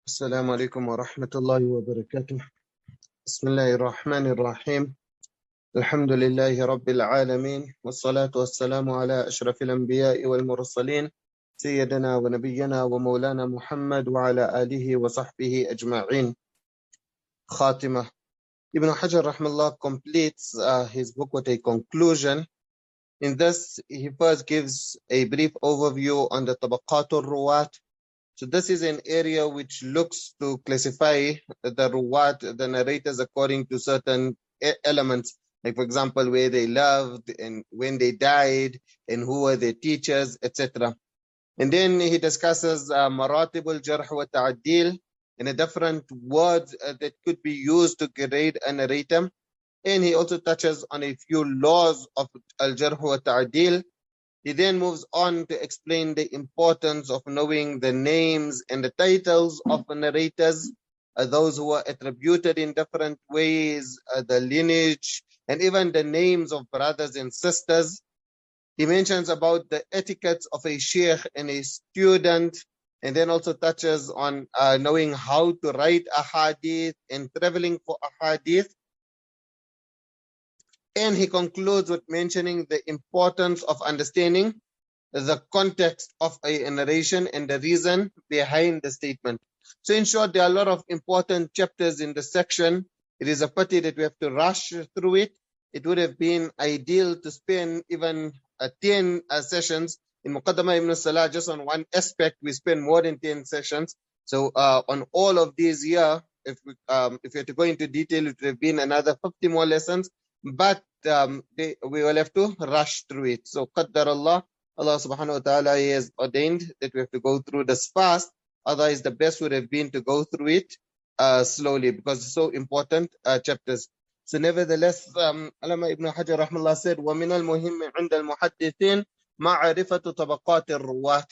السلام عليكم ورحمة الله وبركاته. بسم الله الرحمن الرحيم. الحمد لله رب العالمين، والصلاة والسلام على أشرف الأنبياء والمرسلين سيدنا ونبينا ومولانا محمد وعلى آله وصحبه أجمعين. Khātimah. Ibn Hajar rahmallah completes his book with a conclusion. In this, he first gives a brief overview on the tabaqatul ruwat. So this is an area which looks to classify the ruwat, the narrators, according to certain elements. Like, for example, where they lived and when they died and who were their teachers, etc. And then he discusses maratibul jarh wa ta'dil and the different words that could be used to grade a narrator. And he also touches on a few laws of al-jarh wa ta'dil. He then moves on to explain the importance of knowing the names and the titles of the narrators, those who are attributed in different ways, the lineage, and even the names of brothers and sisters. He mentions about the etiquettes of a sheikh and a student, and then also touches on knowing how to write a hadith and traveling for a hadith. And he concludes with mentioning the importance of understanding the context of a narration and the reason behind the statement. So in short, there are a lot of important chapters in the section. It is a pity that we have to rush through it. It would have been ideal to spend even 10 sessions. In Muqaddamah Ibn Salah, just on one aspect, we spend more than 10 sessions. So on all of these here, if we had to go into detail, it would have been another 50 more lessons. But we will have to rush through it. So Qaddar Allah subhanahu wa ta'ala has ordained that we have to go through this fast. Otherwise, the best would have been to go through it slowly, because it's so important chapters. So nevertheless, Allama Ibn Hajar rahmallah said, وَمِنَ الْمُهِمِّ عِنْدَ الْمُحَدِّثِينَ مَعْرِفَةُ طَبَقَاتِ الرُّوَاةِ,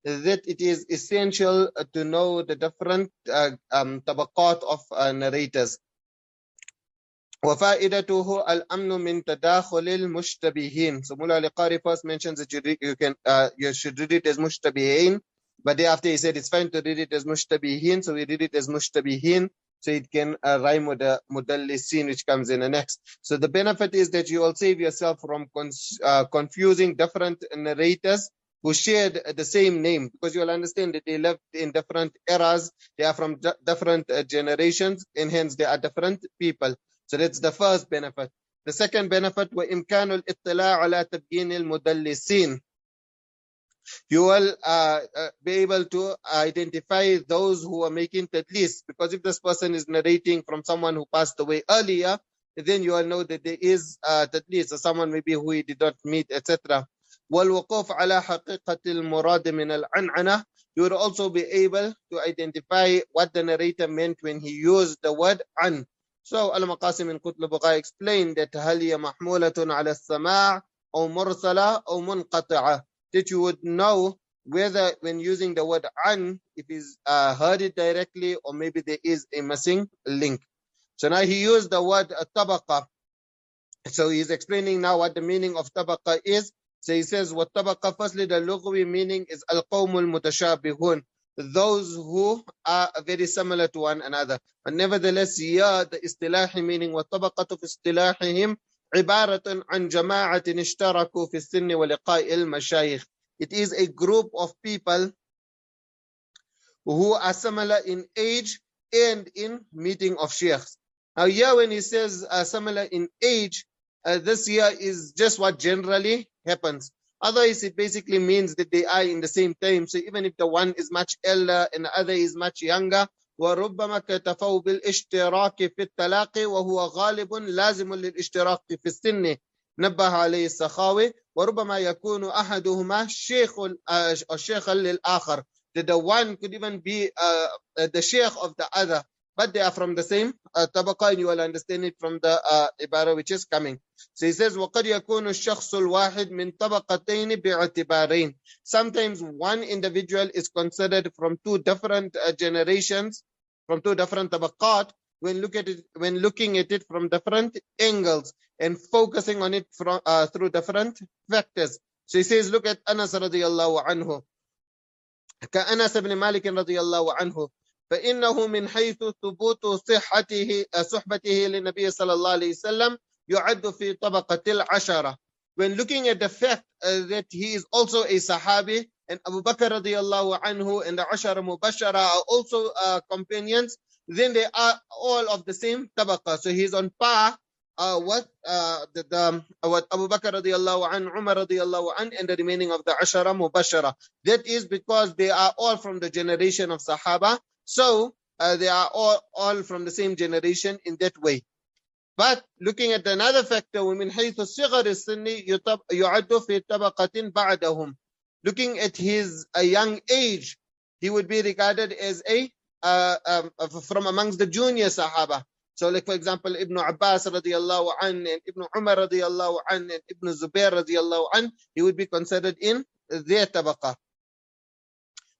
that it is essential to know the different tabaqat of narrators. وفائدته الأمن من تداخل المشتبهين. So Mullah al-Qari first mentions that you should read it as mushtabihin, but thereafter he said it's fine to read it as mushtabihin, so we read it as mushtabihin, so it can rhyme with the mudallisin, which comes in the next. So the benefit is that you will save yourself from confusing different narrators who shared the same name, because you will understand that they lived in different eras, they are from different generations, and hence they are different people. So that's the first benefit. The second benefit, وَإِمْكَانُ الْإِطِّلَاعِ عَلَى تَبْيِينِ الْمُدَلِّسِينَ. You will be able to identify those who are making tadlis, because if this person is narrating from someone who passed away earlier, then you will know that there is tadlis, or someone maybe who he did not meet, etc. وَالْوُقُوفُ عَلَى حَقِيقَةِ الْمُرَادِ مِنَ الْعَنْعَنَةِ. You will also be able to identify what the narrator meant when he used the word an. So Al-Maqasim in Qutl Buqa explained that هل هي محمولة على السماع أو مرسلة أو منقطعة, that you would know whether when using the word an, if he's heard it directly or maybe there is a missing link. So now he used the word tabaqa. So he's explaining now what the meaning of tabaqa is. So he says, what tabaqa, firstly the lughwi meaning is al-qawmul mutashabihun, those who are very similar to one another. But nevertheless, here the istilahi meaning, وَالطَّبَقَةُ فِي اسْتِلَاحِهِمْ عِبَارَةٌ عَنْ جَمَاعَةٍ اشْتَرَكُوا فِي السِّنِّ وَلِقَاءِ الْمَشَايِخ. It is a group of people who are similar in age and in meeting of sheikhs. Now here when he says similar in age, this here is just what generally happens. Otherwise, it basically means that they are in the same time. So even if the one is much elder and the other is much younger, وَرُبَّمَا كَتَفَوْا بِالْإِشْتِرَاكِ فِي التَّلَاقِ وَهُوَ غَالِبٌ لَازِمٌ لِلْإِشْتِرَاكِ فِي السِّنِّ نبه عليه السخاوي وربما يكون أحدهما شيخا للآخر. That the one could even be the sheikh of the other, but they are from the same tabaqa, and you will understand it from the ibara which is coming. So he says, وَقَدْ يَكُونُ الشَّخْصُ الْوَاحِدْ مِنْ طَبَقَتَيْنِ بِاعْتِبَارَيْنِ. Sometimes one individual is considered from two different generations, from two different tabaqat, when looking at it from different angles and focusing on it from through different factors. So he says, look at Anas radiyallahu anhu. كأنس بن مالك رضي الله عنه فإنه من حيث ثبوت صحبته للنبي صلى الله عليه وسلم يعد في طبقة العشرة. When looking at the fact that he is also a Sahabi, and Abu Bakr radiallahu anhu and the Ashara Mubashara are also companions, then they are all of the same tabaqa. So he is on par what Abu Bakr radiallahu an, Umar radiallahu an, and the remaining of the Ashara Mubashara. That is because they are all from the generation of Sahaba. So they are all from the same generation in that way. But looking at another factor, ومن حيث صغر السن يعد في طبقة بعدهم. Looking at his young age, he would be regarded as from amongst the junior Sahaba. So, like for example, Ibn Abbas radiallahu an, and Ibn Umar radiallahu an, and Ibn Zubair radiallahu an, he would be considered in their tabaqa.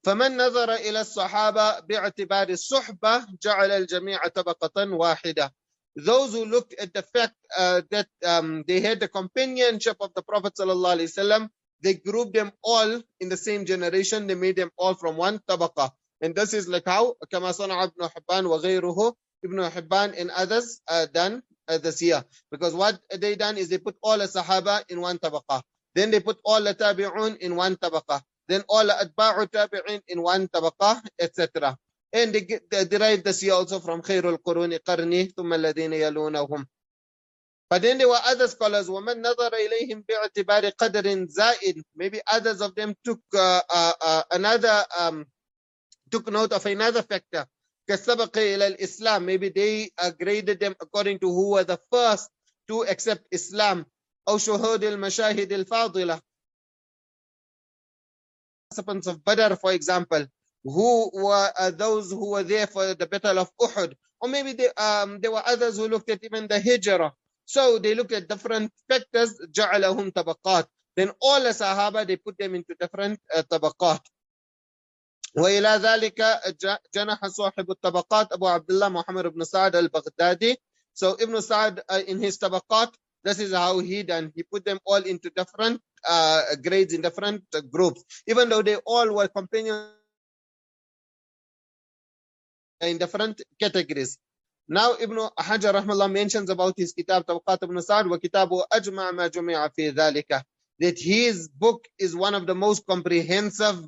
فمن نظر إلى الصحابة باعتبار الصحبة جعل الجميع طبقة واحدة. Those who looked at the fact that they had the companionship of the Prophet sallallahu alaihi wasallam, they grouped them all in the same generation. They made them all from one tabaqa. And this is like how كما صنع ابن حبان وغيره, Ibn Hibban and others done this year. Because what they done is they put all the Sahaba in one tabaqa. Then they put all the Tabi'un in one tabaqa. Then all the Atba'u Tabi'in in one tabaqa, etc. And they derive this year also from خير القرون قرني ثم الذين يلونهم. But then there were other scholars, وَمَنْ نَظَرَ إِلَيْهِمْ بِاعْتِبَارِ قَدْرٍ زَائِدٍ. Maybe others of them took note of another factor. كَالسَّبَقِ إِلَى الْإِسْلَامِ. Maybe they graded them according to who were the first to accept Islam. أو شهود المشاهد الفاضلة. Participants of Badr, for example, who were those who were there for the battle of Uhud. Or maybe there were others who looked at even the Hijrah. So they looked at different factors, جعلهم طبقات. Then all the Sahaba, they put them into different طبقات. وإلى ذلك جنح صاحب الطبقات أبو عبد الله محمد بن سعد البغدادي. So Ibn Sa'd in his طبقات, this is how he done. He put them all into different grades, in different groups, even though they all were companions in different categories. Now Ibn Hajar rahmallah mentions about his kitab Tabaqat ibn Sa'd wa kitabu ajma' ma jumi'a fi dhalika, that his book is one of the most comprehensive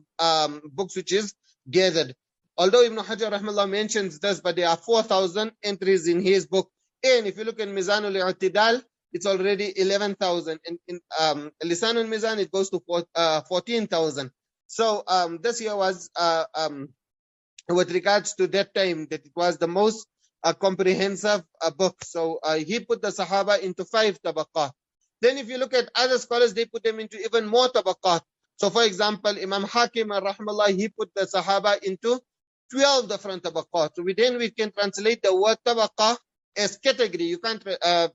books which is gathered. Although Ibn Hajar rahmallah mentions this, but there are 4,000 entries in his book. And if you look at Mizanul I'tidal, it's already 11,000. In Lisan al-Mizan, it goes to 14,000. So this year was with regards to that time, that it was the most comprehensive book. So he put the Sahaba into 5 tabaqat. Then if you look at other scholars, they put them into even more tabaqat. So for example, Imam Hakim rahmallah, he put the Sahaba into 12 different tabaqat. So then we can translate the word tabaqa as category. You can't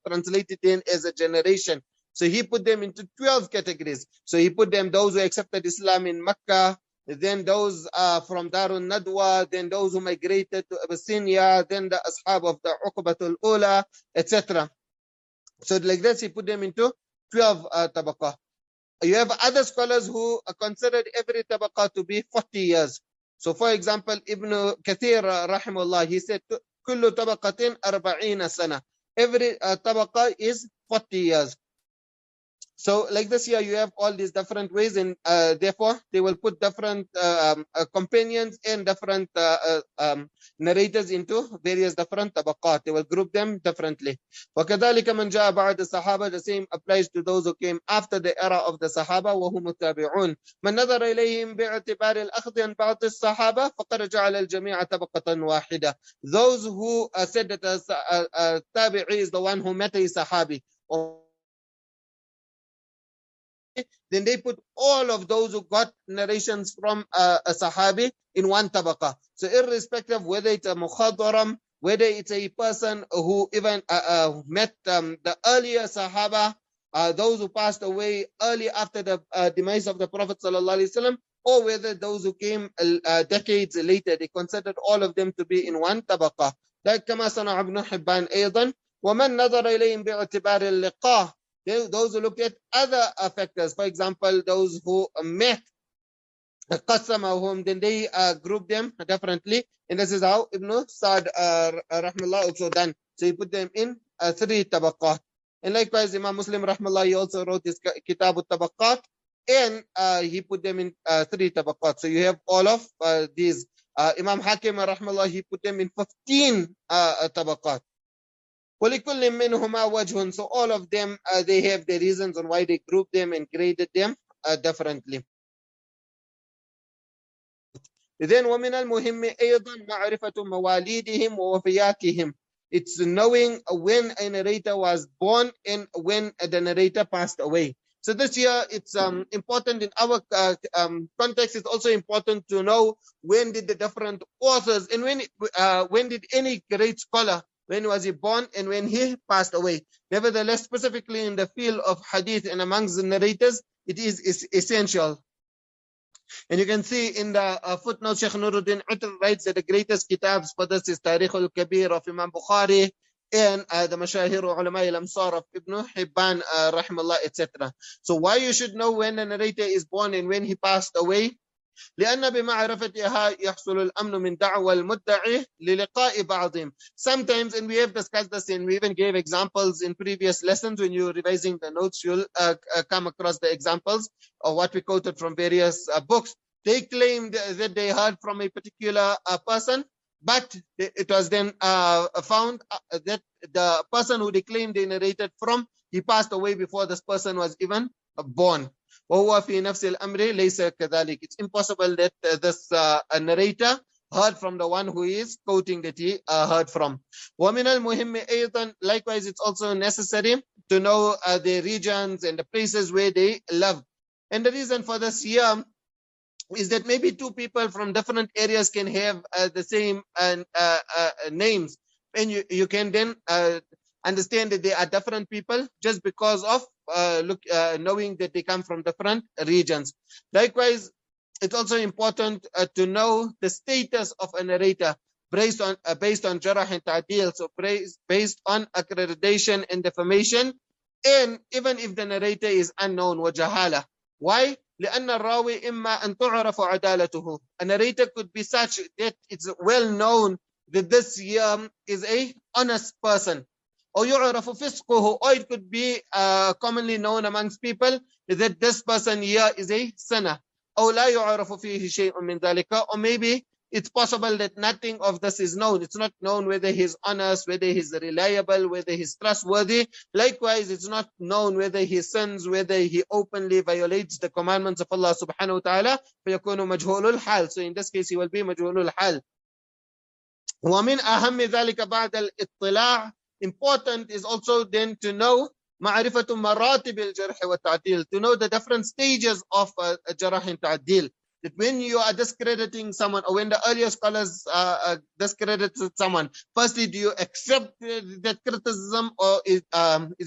translate it in as a generation. So he put them into 12 categories. So he put them those who accepted Islam in Mecca, then those from Darun Nadwa, then those who migrated to Abyssinia, then the Ashab of the Uqbatul Ula, etc. So like this, he put them into 12 tabaqah. You have other scholars who considered every tabaqah to be 40 years. So for example, Ibn Kathir rahimahullah, he said, كل طبقة 40 سنة. Every tabaqah is 40 years. So like this here, you have all these different ways, and therefore they will put different companions and different narrators into various different tabaqat. They will group them differently. وَكَذَلِكَ مَنْ جَاءَ بَعْدَ الصَّحَابَةِ. The same applies to those who came after the era of the Sahaba. وَهُمُ التَّابِعُونَ. مَنْ نَظَرَ إِلَيْهِمْ بِاعْتِبَارِ الْأَخْذِ عَنْ بَعْضِ الصَّحَابَةِ فَقَدْ جَعَلَ الْجَمِيعَ طَبَقَةً وَاحِدَةً. Those who said that tabi'i is the one who met a Sahabi, then they put all of those who got narrations from a Sahabi in one tabaqa. So irrespective whether it's a mukhadaram, whether it's a person who even met the earlier Sahaba, those who passed away early after the demise of the Prophet ﷺ, or whether those who came decades later, they considered all of them to be in one tabaqa. Like كما صنع ابن حبان أيضا. ومن نظر إليهم باعتبار اللقاء. Those who look at other factors, for example, those who met قسمهم, then they group them differently, and this is how Ibn Sa'd rahmallah also done. So he put them in 3 tabaqat. And likewise Imam Muslim rahmallah, he also wrote this Kitab al-Tabaqat, and he put them in 3 tabaqat. So you have all of these. Imam Hakim rahmallah, he put them in 15 tabaqat. وَلِكُلٍّ مِّنْهُمَا وَجْهٌ. So all of them, they have the reasons on why they grouped them and graded them differently. Then وَمِنَ الْمُهِمِّ أَيْضًا مَعْرِفَةُ مَوَالِيدِهِمْ وَوَفِيَاتِهِمْ. It's knowing when a narrator was born and when the narrator passed away. So this year, it's important in our context. It's also important to know when did the different authors and when did any great scholar, when was he born and when he passed away. Nevertheless, specifically in the field of hadith and amongst the narrators, it is essential. And you can see in the footnote, Sheikh Nuruddin Utr writes that the greatest kitabs for this is Tarikh al-Kabir of Imam Bukhari, and the Mashahir Ulama al-Amsar of Ibn Hibban, rahimahullah, etc. So why you should know when the narrator is born and when he passed away? لأن بمعرفتها يحصل الأمن من دعوى المدعي للقاء بعضهم. Sometimes, and we have discussed this and we even gave examples in previous lessons, when you're revising the notes, you'll come across the examples of what we quoted from various books. They claimed that they heard from a particular person, but it was then found that the person who they claimed they narrated from, he passed away before this person was even born. It's impossible that this narrator heard from the one who is quoting that he heard from. Likewise, it's also necessary to know the regions and the places where they lived. And the reason for this here is that maybe 2 people from different areas can have the same names, and you can then understand that they are different people just because of knowing that they come from different regions. Likewise, it's also important to know the status of a narrator based on jarah and ta'dil, so based on accreditation and defamation, and even if the narrator is unknown, wajahala. Why? لأن الراوي إما أن تعرف عدالته. A narrator could be such that it's well known that this is a honest person. Or يعرف فسقه, or it could be commonly known amongst people that this person here is a sinner. أو لا يعرف فيه شيء من ذلك, or maybe it's possible that nothing of this is known. It's not known whether he's honest, whether he's reliable, whether he's trustworthy. Likewise, it's not known whether he sins, whether he openly violates the commandments of Allah subhanahu wa ta'ala. فيكون مجهول الحال. So in this case, he will be مجهول الحال. ومن أهم ذلك بعد الاطلاع, important is also then to know معرفة مراتب الجرح والتعديل, to know the different stages of jarah and ta'dil. That when you are discrediting someone, or when the earlier scholars discredited someone, firstly, do you accept that criticism, or is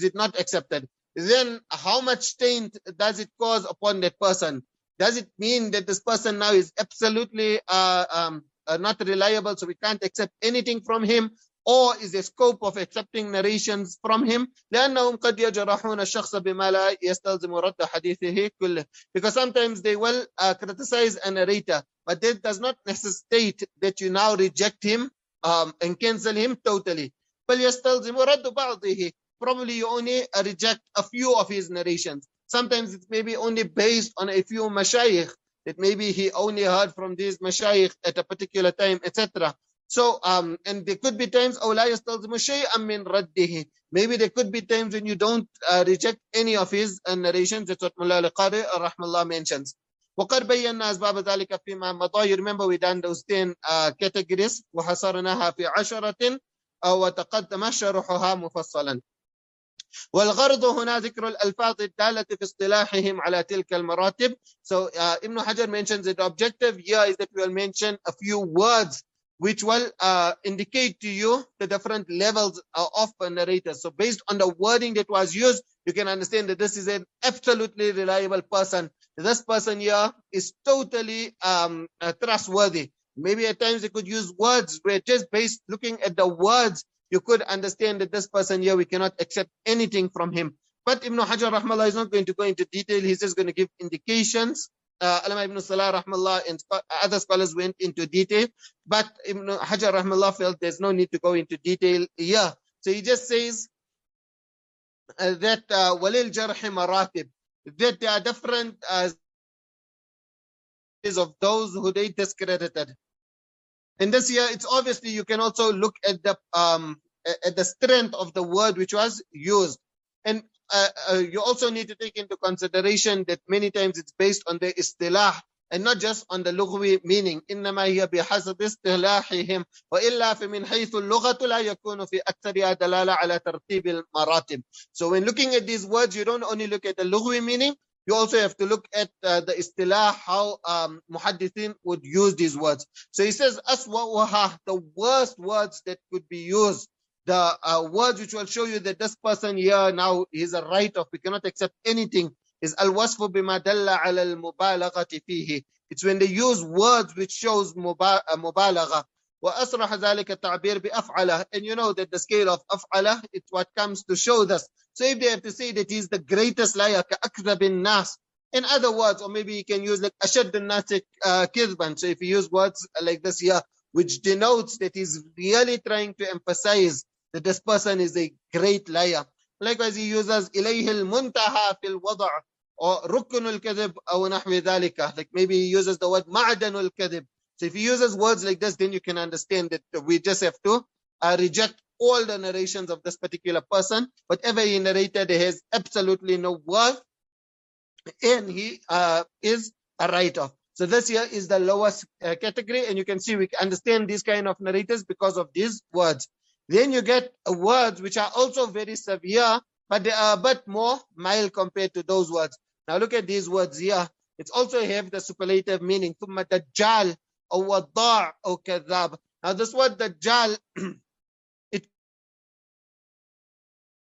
it not accepted? Then how much taint does it cause upon that person? Does it mean that this person now is absolutely not reliable, so we can't accept anything from him? Or is the scope of accepting narrations from him? لأنهم قد يجرحون الشخص بما لا يستلزم رد حديثه كله. Because sometimes they will criticize a narrator, but that does not necessitate that you now reject him and cancel him totally. بل يستلزم رد بعضه. Probably you only reject a few of his narrations. Sometimes it's maybe only based on a few mashayikh, that maybe he only heard from these mashayikh at a particular time, etc. So, and there could be times, maybe there could be times when you don't reject any of his narrations. That's what Mullah al-Qari rahmallah mentions. وقد بينا أسباب ذلك فيما مضى. You remember we done those 10 categories, وحصرناها في 10 وتقدم شرحها مفصلا. والغرض هنا ذكر الألفاظ الدالة في اصطلاحهم على تلك المراتب. So Ibn Hajar mentions that the objective here is that we will mention a few words which will indicate to you the different levels of a narrator. So based on the wording that was used, you can understand that this is an absolutely reliable person. This person here is totally trustworthy. Maybe at times they could use words where just based looking at the words, you could understand that this person here, we cannot accept anything from him. But Ibn Hajar rahmallah is not going to go into detail. He's just going to give indications Alama ibn Salah rahmallah and other scholars went into detail, but Ibn Hajar rahmallah felt there's no need to go into detail here. So he just says that walil jarhi maratib, that there are different of those who they discredited. And this year, it's obviously you can also look at the strength of the word which was used, and you also need to take into consideration that many times it's based on the istilah and not just on the lughwi meaning. إنما هي بحسب اصطلاحهم وإلا فمن حيث اللغة لا يكون في أكثرها دلالة على ترتيب المراتب. So when looking at these words, you don't only look at the lughwi meaning, you also have to look at the istilah, how muhaddithin would use these words. So he says, aswa'uha, the worst words that could be used, the words which will show you that this person here now is a write-off, we cannot accept anything, is al-wasfu bima dalla ala al-mubalaghati fihi. It's when they use words which shows mubalagha. وأصرح ذلك التعبير بأفعله, and you know that the scale of af'ala, it's what comes to show this. So if they have to say that he's the greatest liar, كأكذب الناس, in other words, or maybe you can use like أشد الناس كذبا. So if you use words like this here, which denotes that he's really trying to emphasize that this person is a great liar. Likewise, he uses إليه المنتهى في الوضع, or ركن الكذب أو نحو ذلك. Like maybe he uses the word معدن الكذب. So if he uses words like this, then you can understand that we just have to reject all the narrations of this particular person. Whatever he narrated has absolutely no worth, and he is a write-off. So this here is the lowest category, and you can see we understand these kind of narrators because of these words. Then you get words which are also very severe, but they are a bit more mild compared to those words. Now look at these words here. It also have the superlative meaning. ثم دجال أو وضاع أو كذاب. Now this word dajjal, it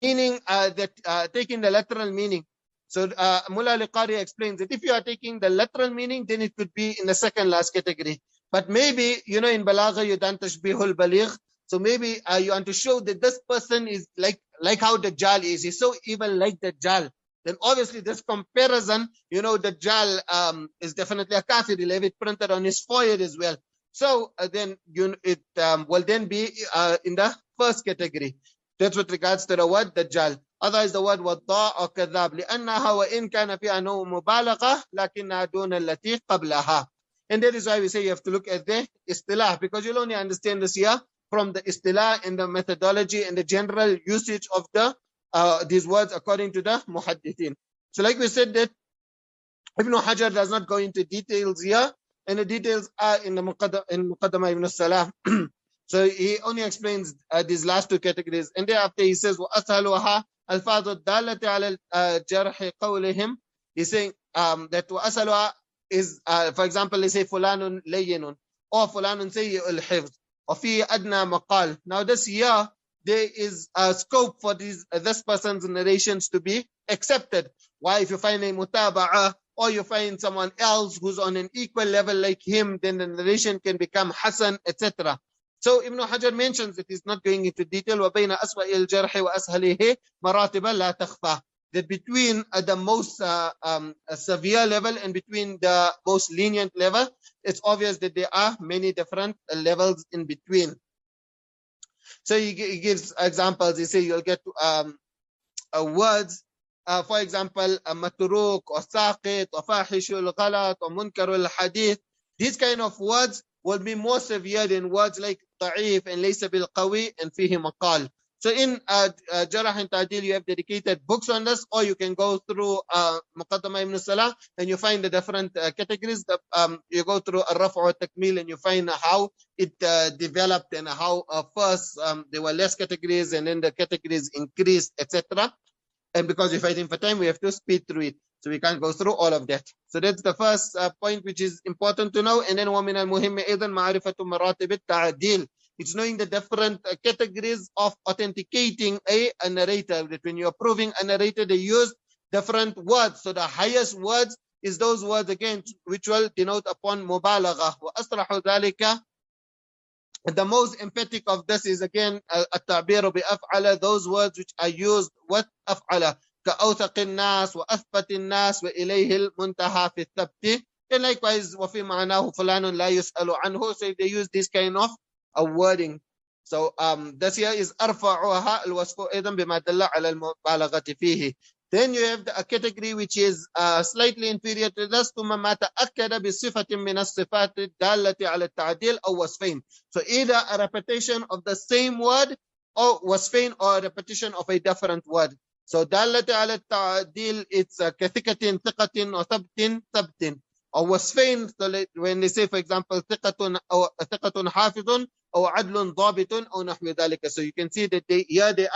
meaning that taking the literal meaning. So Mullah al-Qari explains that if you are taking the literal meaning, then it could be in the second last category. But maybe, you know, in Balagha you done tashbihul baligh. So maybe you want to show that this person is like how Dajjal is. He's so evil like Dajjal. Then obviously this comparison, you know, Dajjal is definitely a kafir. He'll have it printed on his forehead as well. So then it will then be in the first category. That's with regards to the word Dajjal. Otherwise the word wadda' or kadhab. لأنها وإن كان فيها نوع مبالغة لكنها دون التي قبلها. And that is why we say you have to look at the istilah, because you'll only understand this here from the istilah and the methodology and the general usage of the these words according to the muhaddithin. So like we said that Ibn Hajar does not go into details here, and the details are in the Muqaddamah Ibn Salah. So he only explains these last two categories, and thereafter he says وَأَسْهَلُهَا الْفَاظُ الدَّالَّةِ عَلَى الْجَرْحِ قَوْلِهِم. He's saying that وَأَسْهَلُهَا is, for example, they say فُلَانٌ لَيِّنٌ or فُلَانٌ سَيِّئُ الْحِفْظ or فِي أَدْنَى مَقَالٍ. Now this here, there is a scope for this person's narrations to be accepted. Why? If you find a mutaba'ah, or you find someone else who's on an equal level like him, then the narration can become hasan, etc. So Ibn Hajar mentions that he's not going into detail. وَبَيْنَ أَسْوَئِ الْجَرْحِ وَأَسْهَلِهِ مَرَاتِبًا لَا تَخْفَى. That between the most severe level and between the most lenient level, it's obvious that there are many different levels in between. So he gives examples. He says you'll get words, for example, matruk or saqit or fahishul ghalat or munkarul hadith. These kind of words will be more severe than words like da'if and laysa bil qawi and fihi maqal. So in Jarah and Ta'dil, you have dedicated books on this, or you can go through Muqaddamah Ibn Salah and you find the different categories. You go through Al-Raf' or Takmil and you find how it developed and how first there were less categories and then the categories increased, etc. And because we're fighting for time, we have to speed through it. So we can't go through all of that. So that's the first point which is important to know. And then وَمِنَ الْمُهِمِّ أَيْضًا مَعْرِفَةُ مَرَاتِبِ التَّعْدِيلِ. It's knowing the different categories of authenticating a narrator. That when you're proving a narrator, they use different words. So the highest words is those words again which will denote upon mubalagha. وَأَصْرَحُ ذَلِكَ. The most emphatic of this is again التعبير بأفعل, those words which are used with أفعل كأوثق الناس وأثبت الناس وإليه المنتهى في الثبت And likewise, وَفِي مَعْنَاهُ فُلَانٌ لَا يُسْأَلُ عَنْهُ. So if they use this kind of a wording. So this here is أرفعها الوصف أيضا بما دل على المبالغة فيه. Then you have a category which is slightly inferior to this, ثم ما تأكد بصفة من الصفات الدالة على التعديل أو وصفين. So either a repetition of the same word or وصفين, or a repetition of a different word. So دالة على التعديل, it's كثقة ثقة وثبت ثبت. Or وصفين, so when they say for example ثقة أو ثقة حافظ أو عدل ضابط أو نحو ذلك. So you can see that they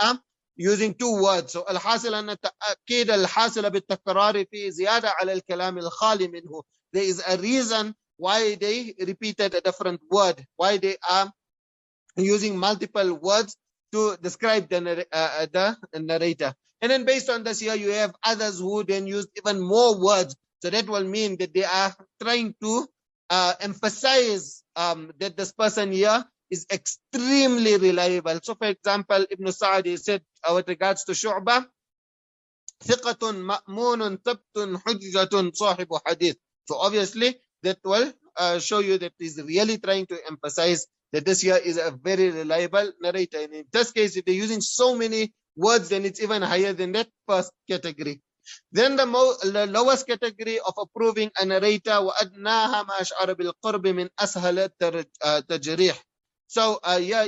are using two words. So الحاصل أن تأكيد الحاصل بالتكرار في زيادة على الكلام الخالي منه. There is a reason why they repeated a different word, why they are using multiple words to describe the narrator. And then based on this here, you have others who then use even more words. So that will mean that they are trying to emphasize that this person here is extremely reliable. So for example, Ibn Sa'di said with regards to Shu'bah, ثقة مأمون ثبت حجة صاحب حديث. So obviously that will show you that he's really trying to emphasize that this here is a very reliable narrator. And in this case, if they're using so many words, then it's even higher than that first category. Then the lowest category of approving a narrator, وَأَدْنَاهَا مَا أَشْعَرَ بِالْقُرْبِ مِنْ أَسْهَلَ التَّجْرِيحِ. So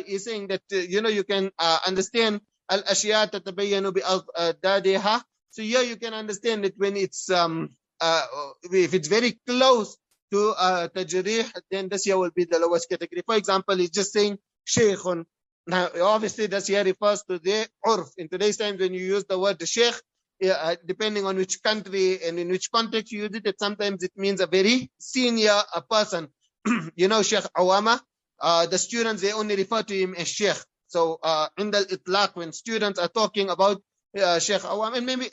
he's saying that you can understand الأشياء تتبين بأضدادها. So here you can understand that when it's if it's very close to tajrih, then this here will be the lowest category. For example, he's just saying shaykhun. Now obviously this here refers to the urf. In today's times, when you use the word sheikh, depending on which country and in which context you use it, sometimes it means a very senior person. Sheikh Awama, the students, they only refer to him as sheikh. So in the itlaq, when students are talking about Sheikh Awam, and maybe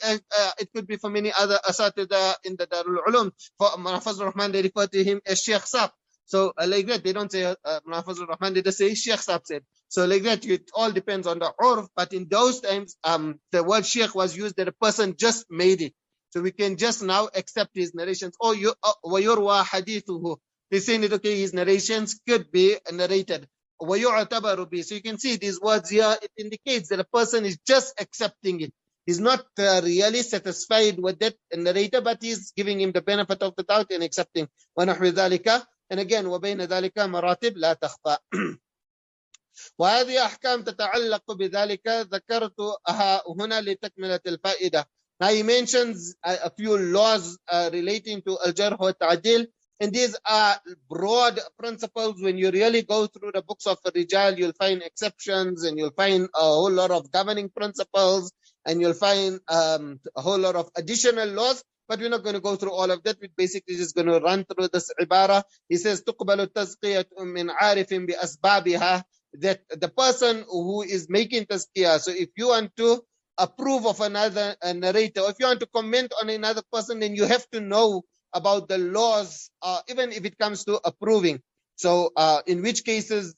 it could be for many other asatida in the Darul Ulum, for Fazlur Rahman, they refer to him as Sheikh Sab. So like that, they don't say Fazlur Rahman, they just say Sheikh Sab said. So like that, it all depends on the urf. But in those times, the word Sheikh was used that a person just made it. So we can just now accept his narrations. Or وَيُرْوَى حَدِيثُهُ. They're saying that, okay, his narrations could be narrated. وَيُعْتَبَرُ بِهِ. So you can see these words here, it indicates that a person is just accepting it. He's not really satisfied with that narrator, but he's giving him the benefit of the doubt and accepting. وَنَحْوِ ذَلِكَ. And again, وَبَيْنَ ذَلِكَ مَرَاتِبْ لَا تَخْفَى. وهذه أحكام تتعلق بذلك ذكرتها هنا لتكملة الفائدة. Now he mentions a few laws relating to al-jarh wa ta'dil, and these are broad principles. When you really go through the books of Rijal, you'll find exceptions, and you'll find a whole lot of governing principles, and you'll find a whole lot of additional laws. But we're not going to go through all of that. We're basically just going to run through this ibara. He says, تقبل التزكية من عارف بأسبابها. That the person who is making tazkiyah, so if you want to approve of another narrator, or if you want to comment on another person, then you have to know about the laws, even if it comes to approving. So in which cases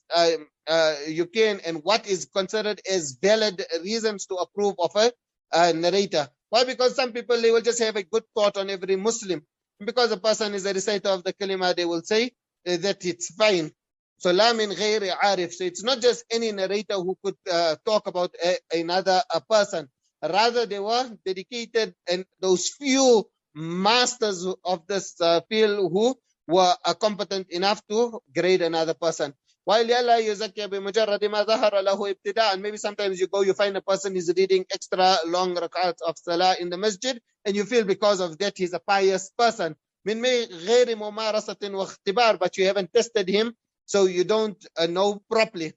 you can, and what is considered as valid reasons to approve of a narrator. Why? Because some people, they will just have a good thought on every Muslim. Because a person is a reciter of the kalima, they will say that it's fine. So la min ghayri arif. So it's not just any narrator who could talk about another person. Rather, they were dedicated, and those few masters of this field who were competent enough to grade another person. While yalla yuzakkiya bimujarrad ma dhahara lahu ibtida'an. Maybe sometimes you go, you find a person is reading extra long rak'ats of salah in the masjid, and you feel because of that he's a pious person. Min ghayri mumarasatin wa ikhtibar, but you haven't tested him, so you don't know properly.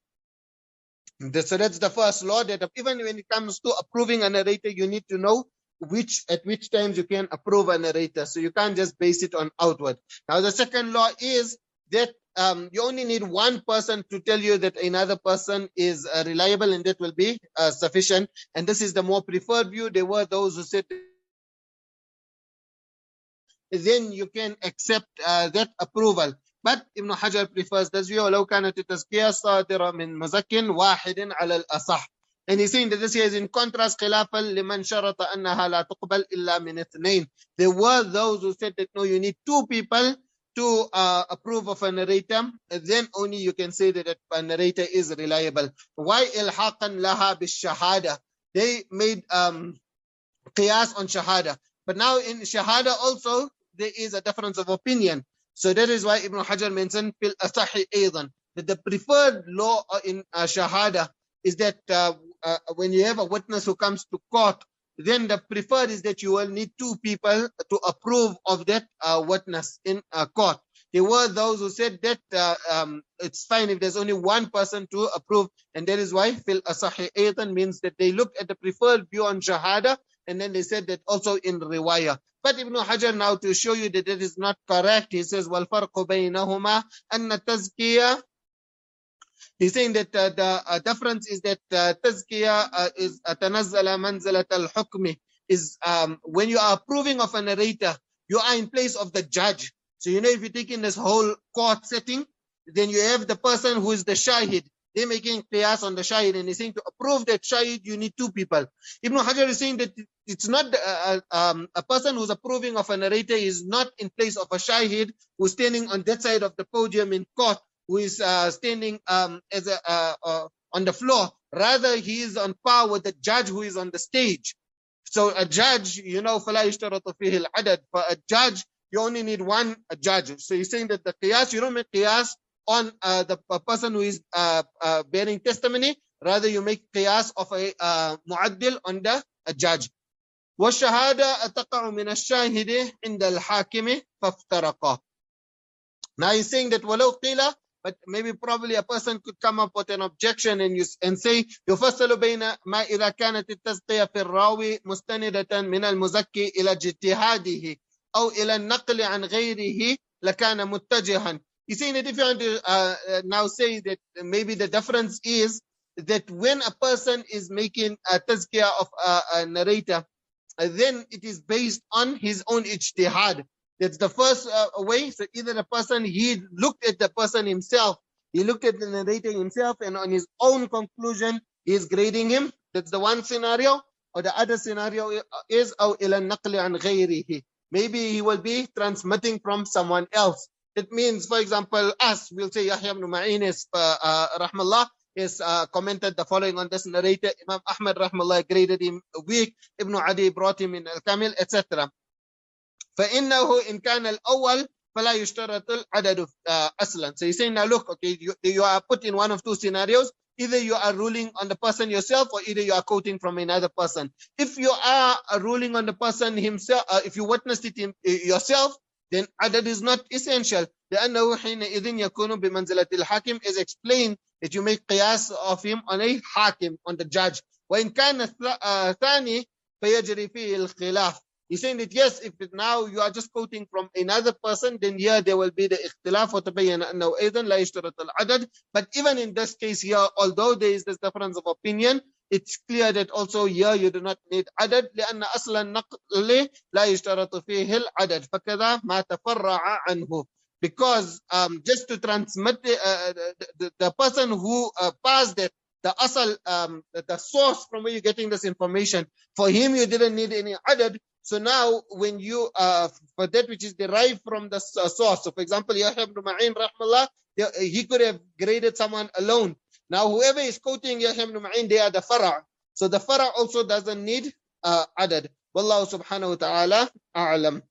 So that's the first law, that even when it comes to approving a narrator, you need to know at which times you can approve a narrator. So you can't just base it on outward. Now the second law is that you only need one person to tell you that another person is reliable, and that will be sufficient. And this is the more preferred view. There were those who said then you can accept that approval. But Ibn Hajar prefers this view. لو كانت التزكية صادرة من مزك واحد على الأصح. And he's saying that this here is in contrast خلافا لمن شرط أنها لا تقبل إلا من اثنين. There were those who said that no, you need two people to approve of a narrator, then only you can say that a narrator is reliable. Why ilhaqan laha bishahada? They made qiyas on shahada. But now in shahada also, there is a difference of opinion. So that is why Ibn Hajar mentioned fil asahi aydan, that the preferred law in shahada is that when you have a witness who comes to court, then the preferred is that you will need two people to approve of that witness in court. There were those who said that it's fine if there's only one person to approve, and that is why fil asahi aydan means that they look at the preferred view on shahada, and then they said that also in riwayah. But Ibn Hajar, now to show you that it is not correct, he says, وَالْفَرْقُ بَيْنَهُمَا أَنَّ التَّزْكِيَةَ. He's saying that the difference is that tazkiyah is تَنَزَّلَ مَنْزَلَةَ الْحُكْمِ, is when you are approving of a narrator, you are in place of the judge. So you know, if you take in this whole court setting, then you have the person who is the shahid. They're making qiyas on the shahid, and he's saying to approve that shahid, you need two people. Ibn Hajar is saying that it's not a person who's approving of a narrator is not in place of a shahid who's standing on that side of the podium in court, who is standing as on the floor. Rather, he is on par with the judge who is on the stage. So a judge, you know, فَلَا يُشْتَرَطُ فِيهِ الْعَدَدِ. For a judge, you only need one judge. So he's saying that the qiyas, you don't make qiyas on the person who is bearing testimony. Rather, you make qiyas of a mu'addil on the judge. وَالشَّهَادَةُ تَقَعُ مِنَ الشَّاهِدِ عِنْدَ الْحَاكِمِ فَافْتَرَقَا. Now he's saying that وَلَوْ قِيلَ, but maybe probably a person could come up with an objection and say يفصل بين ما إذا كانت التزكية في الراوي مستندة من المزكي إلى اجتهاده أو إلى النقل عن غيره لكان متجها. He's saying that if you want to now say that maybe the difference is that when a person is making a tazkiyah of a narrator, then it is based on his own ijtihad. That's the first way. So either the person, he looked at the person himself, he looked at the narrator himself, and on his own conclusion, he is grading him. That's the one scenario. Or the other scenario is أو إلى النقل عن غيره. Maybe he will be transmitting from someone else. It means, for example, us, we'll say Yahya ibn Ma'in is, rahmallah, is commented the following on this narrator. Imam Ahmad, rahmallah, graded him weak. Ibn Adi brought him in Al-Kamil, etc. فإنه إن كان الأول فلا يشترط العدد أصلا. So he's saying, now look, okay, you are put in one of two scenarios. Either you are ruling on the person yourself, or either you are quoting from another person. If you are ruling on the person himself, if you witnessed it yourself, then adad is not essential. لأنه حينئذ يكون بمنزلة الحاكم, is explained that you make qiyas of him on a hakim, on the judge. وإن كان ثاني فيجري فيه الخلاف. He's saying that yes, if now you are just quoting from another person, then here there will be the ikhtilaf وتبين أنه أيضا لا يشترط العدد. But even in this case here, although there is this difference of opinion, it's clear that also here you do not need عدد لأن أصل النقل لا يشترط فيه العدد فكذا ما تفرع عنه. Because just to transmit the person who passed it, the asal, the source from where you're getting this information, for him you didn't need any adad. So now when you, for that which is derived from the source, so for example, Yahya ibn Ma'in, rahmallah, he could have graded someone alone. Now whoever is quoting Yahya ibn Ma'in, they are the fara'. So the fara' also doesn't need adad. Wallahu subhanahu wa ta'ala a'lam.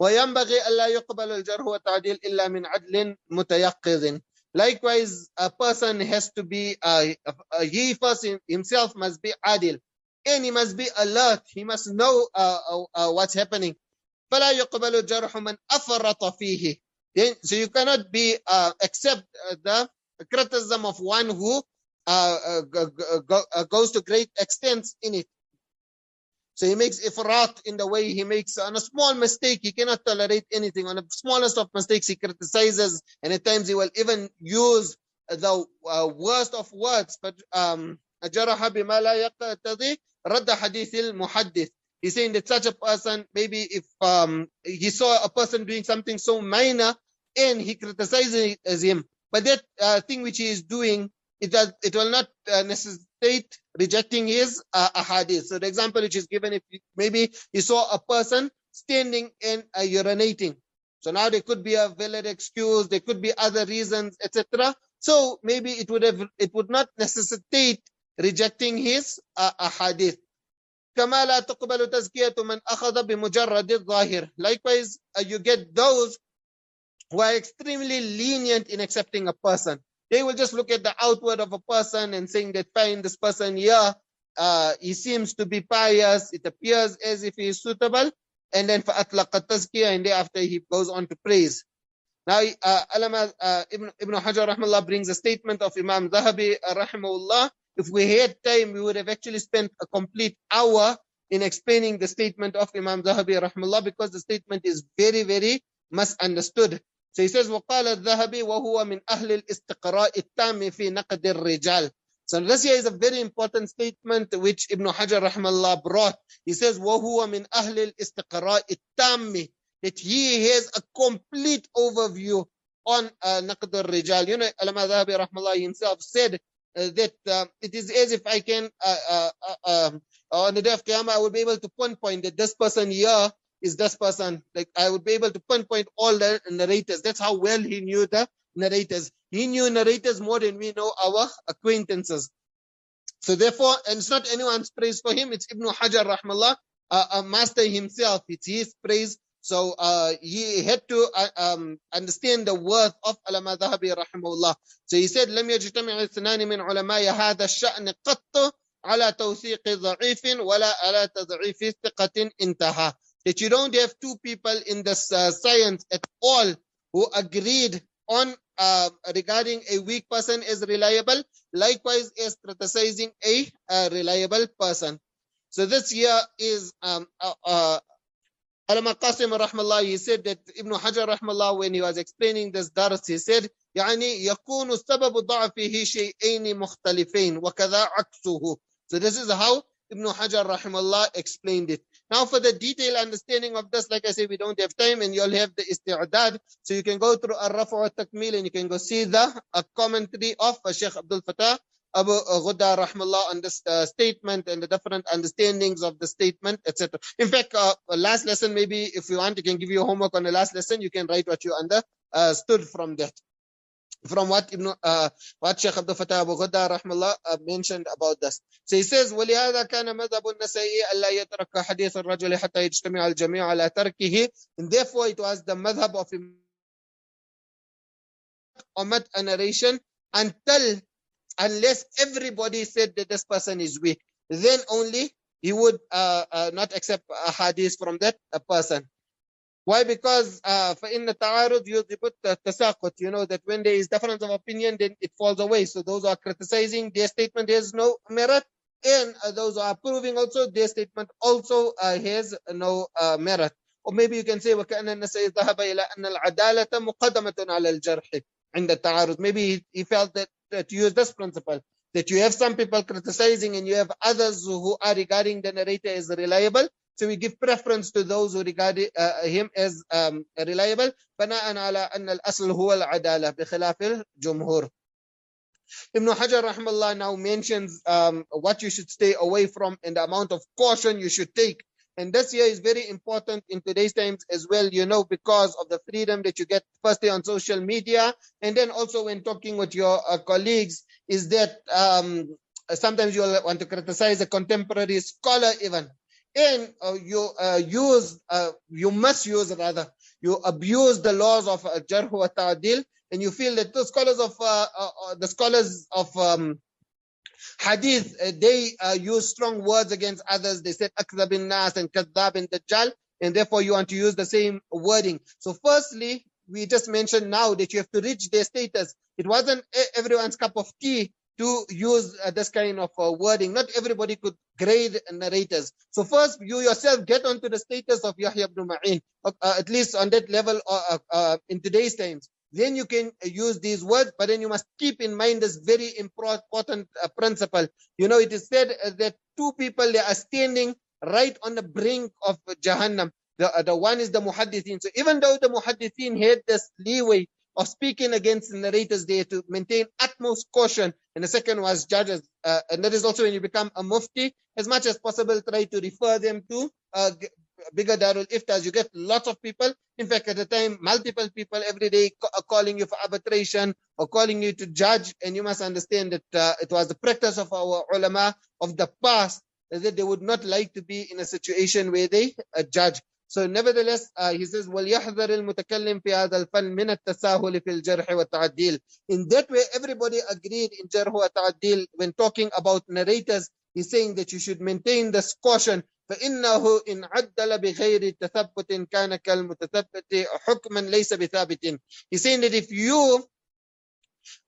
وينبغي ألا يقبل الجرح والتعديل إلا من عدل متيقظ. Likewise, a person has to be, he first himself must be adil, and he must be alert. He must know what's happening. فلا يقبل الجرح من أفرط فيه. So you cannot be accept the criticism of one who goes to great extents in it. So he makes ifrat in the way he makes. On a small mistake, he cannot tolerate anything. On the smallest of mistakes, he criticizes, and at times he will even use the worst of words. But جرح بما لا يقتضي رد حديث المحدث. He's saying that such a person, maybe if he saw a person doing something so minor and he criticizes him, but that thing which he is doing, it will not necessitate rejecting his ahadith. So the example which is given, if maybe he saw a person standing and urinating, So now there could be a valid excuse, there could be other reasons, etc. So maybe it would not necessitate rejecting his ahadith. كما لا تقبل تزكية من أخذ بمجرد الظاهر. Likewise, you get those who are extremely lenient in accepting a person. They will just look at the outward of a person and saying that fine, this person here, he seems to be pious, it appears as if he is suitable, and then فَأَطْلَقَ التَّزْكِيَةِ, and thereafter he goes on to praise. Now, Ibn Hajar rahimahullah brings a statement of Imam Zahabi rahimahullah. If we had time, we would have actually spent a complete hour in explaining the statement of Imam Zahabi rahimahullah, because the statement is very, very misunderstood. So he says, وَقَالَ الذَّهَبِ وَهُوَ مِنْ أَهْلِ الْإِسْتِقْرَاءِ التَّامِ فِي نَقْدِ الرِّجَالِ. So this here is a very important statement which Ibn Hajar rahimahullah brought. He says, وَهُوَ مِنْ أَهْلِ الْإِسْتِقْرَاءِ التَّامِ, that he has a complete overview on Naqd al-Rijal. You know, Allama Zahabi rahmallah himself said that it is as if I can, on the day of Qiyamah, I will be able to pinpoint that this person here is this person. Like, I would be able to pinpoint all the narrators. That's how well he knew the narrators. He knew narrators more than we know our acquaintances. So therefore, and it's not anyone's praise for him, it's Ibn Hajar rahmallah, a master himself. It's his praise. So he had to understand the worth of Allama Zahabi rahimahullah. So he said, لم يجتمع اثنان من علماء هذا الشأن قط على توثيق ضعيف ولا على تضعيف ثقة انتهى. That you don't have two people in this science at all who agreed on regarding a weak person as reliable, likewise as criticizing a reliable person. So this here is Allama Qasim rahmallah. He said that Ibn Hajar rahmallah, when he was explaining this dars, he said, يعني يكون سبب ضعفه شيئين مختلفين وكذا عكسه. So this is how Ibn Hajar rahimahullah explained it. Now for the detailed understanding of this, like I say, we don't have time, and you'll have the isti'adad. So you can go through Ar-Rafu' wa-Takmil, and you can go see the commentary of Sheikh Abdul Fattah Abu Ghudda rahimahullah on this statement and the different understandings of the statement, etc. In fact, last lesson, maybe if you want, you can give you homework on the last lesson. You can write what you understood from that. From what Sheikh Abdul Fattah Abu Ghudda rahmallah mentioned about this. So he says, وَلِهَذَا كَانَ مَذْهَبُ النَّسَائِي أَلَّا يَتْرَكَ حَدِيثَ الرَّجُلِ حَتَّى يَجْتَمِعَ الْجَمِيعُ عَلَى تَرْكِهِ. And therefore it was the madhab of omit a narration unless everybody said that this person is weak. Then only he would not accept a hadith from that person. Why? Because فَإِنَّ التَّعَارُضْ يُذْهِبُ التَّسَاقُطِ. You know that when there is difference of opinion, then it falls away. So those who are criticizing, their statement has no merit, and those who are approving also, their statement also has no merit. Or maybe you can say وَكَأَنَّ النَّسَائِي ذَهَبَ إِلَىٰ أَنَّ الْعَدَالَةَ مُقَدَّمَةٌ عَلَى الْجَرْحِ عِنْدَ التَّعَارُض. Maybe he felt that you use this principle, that you have some people criticizing and you have others who are regarding the narrator as reliable. So we give preference to those who regard him as reliable. بناء على أن الأصل هو العدالة بخلاف الجمهور. Ibn Hajar rahmallah now mentions what you should stay away from and the amount of caution you should take. And this here is very important in today's times as well, you know, because of the freedom that you get firstly on social media, and then also when talking with your colleagues, is that sometimes you want to criticize a contemporary scholar even. And you abuse the laws of Jarh wa Ta'dil, and you feel that the scholars of Hadith, they use strong words against others. They said Akdhab bin Nas and Kadhab and Dajjal, and therefore you want to use the same wording. So firstly, we just mentioned now that you have to reach their status. It wasn't everyone's cup of tea to use this kind of wording. Not everybody could grade narrators. So first, you yourself get onto the status of Yahya ibn Ma'in, at least on that level in today's times. Then you can use these words, but then you must keep in mind this very important principle. You know, it is said that two people, they are standing right on the brink of Jahannam. The one is the muhaddithin. So even though the muhaddithin had this leeway of speaking against the narrators, they had to maintain utmost caution. And the second was judges. And that is also when you become a mufti, as much as possible, try to refer them to bigger Darul Iftas, you get lots of people. In fact, at the time, multiple people every day calling you for arbitration or calling you to judge. And you must understand that it was the practice of our ulama of the past that they would not like to be in a situation where they judge. So nevertheless, he says, وَلْيَحْذَرِ الْمُتَكَلِّمْ فِي هَذَا الْفَنْ مِنَ التَّسَاهُلِ فِي الْجَرْحِ وَالتَّعْدِيلِ. In that way, everybody agreed in Jarh wa Ta'dil when talking about narrators. He's saying that you should maintain this caution. فإنه إن عدل بغير تثبت كان كالمتثبت حكما ليس بثابت. He's saying that if you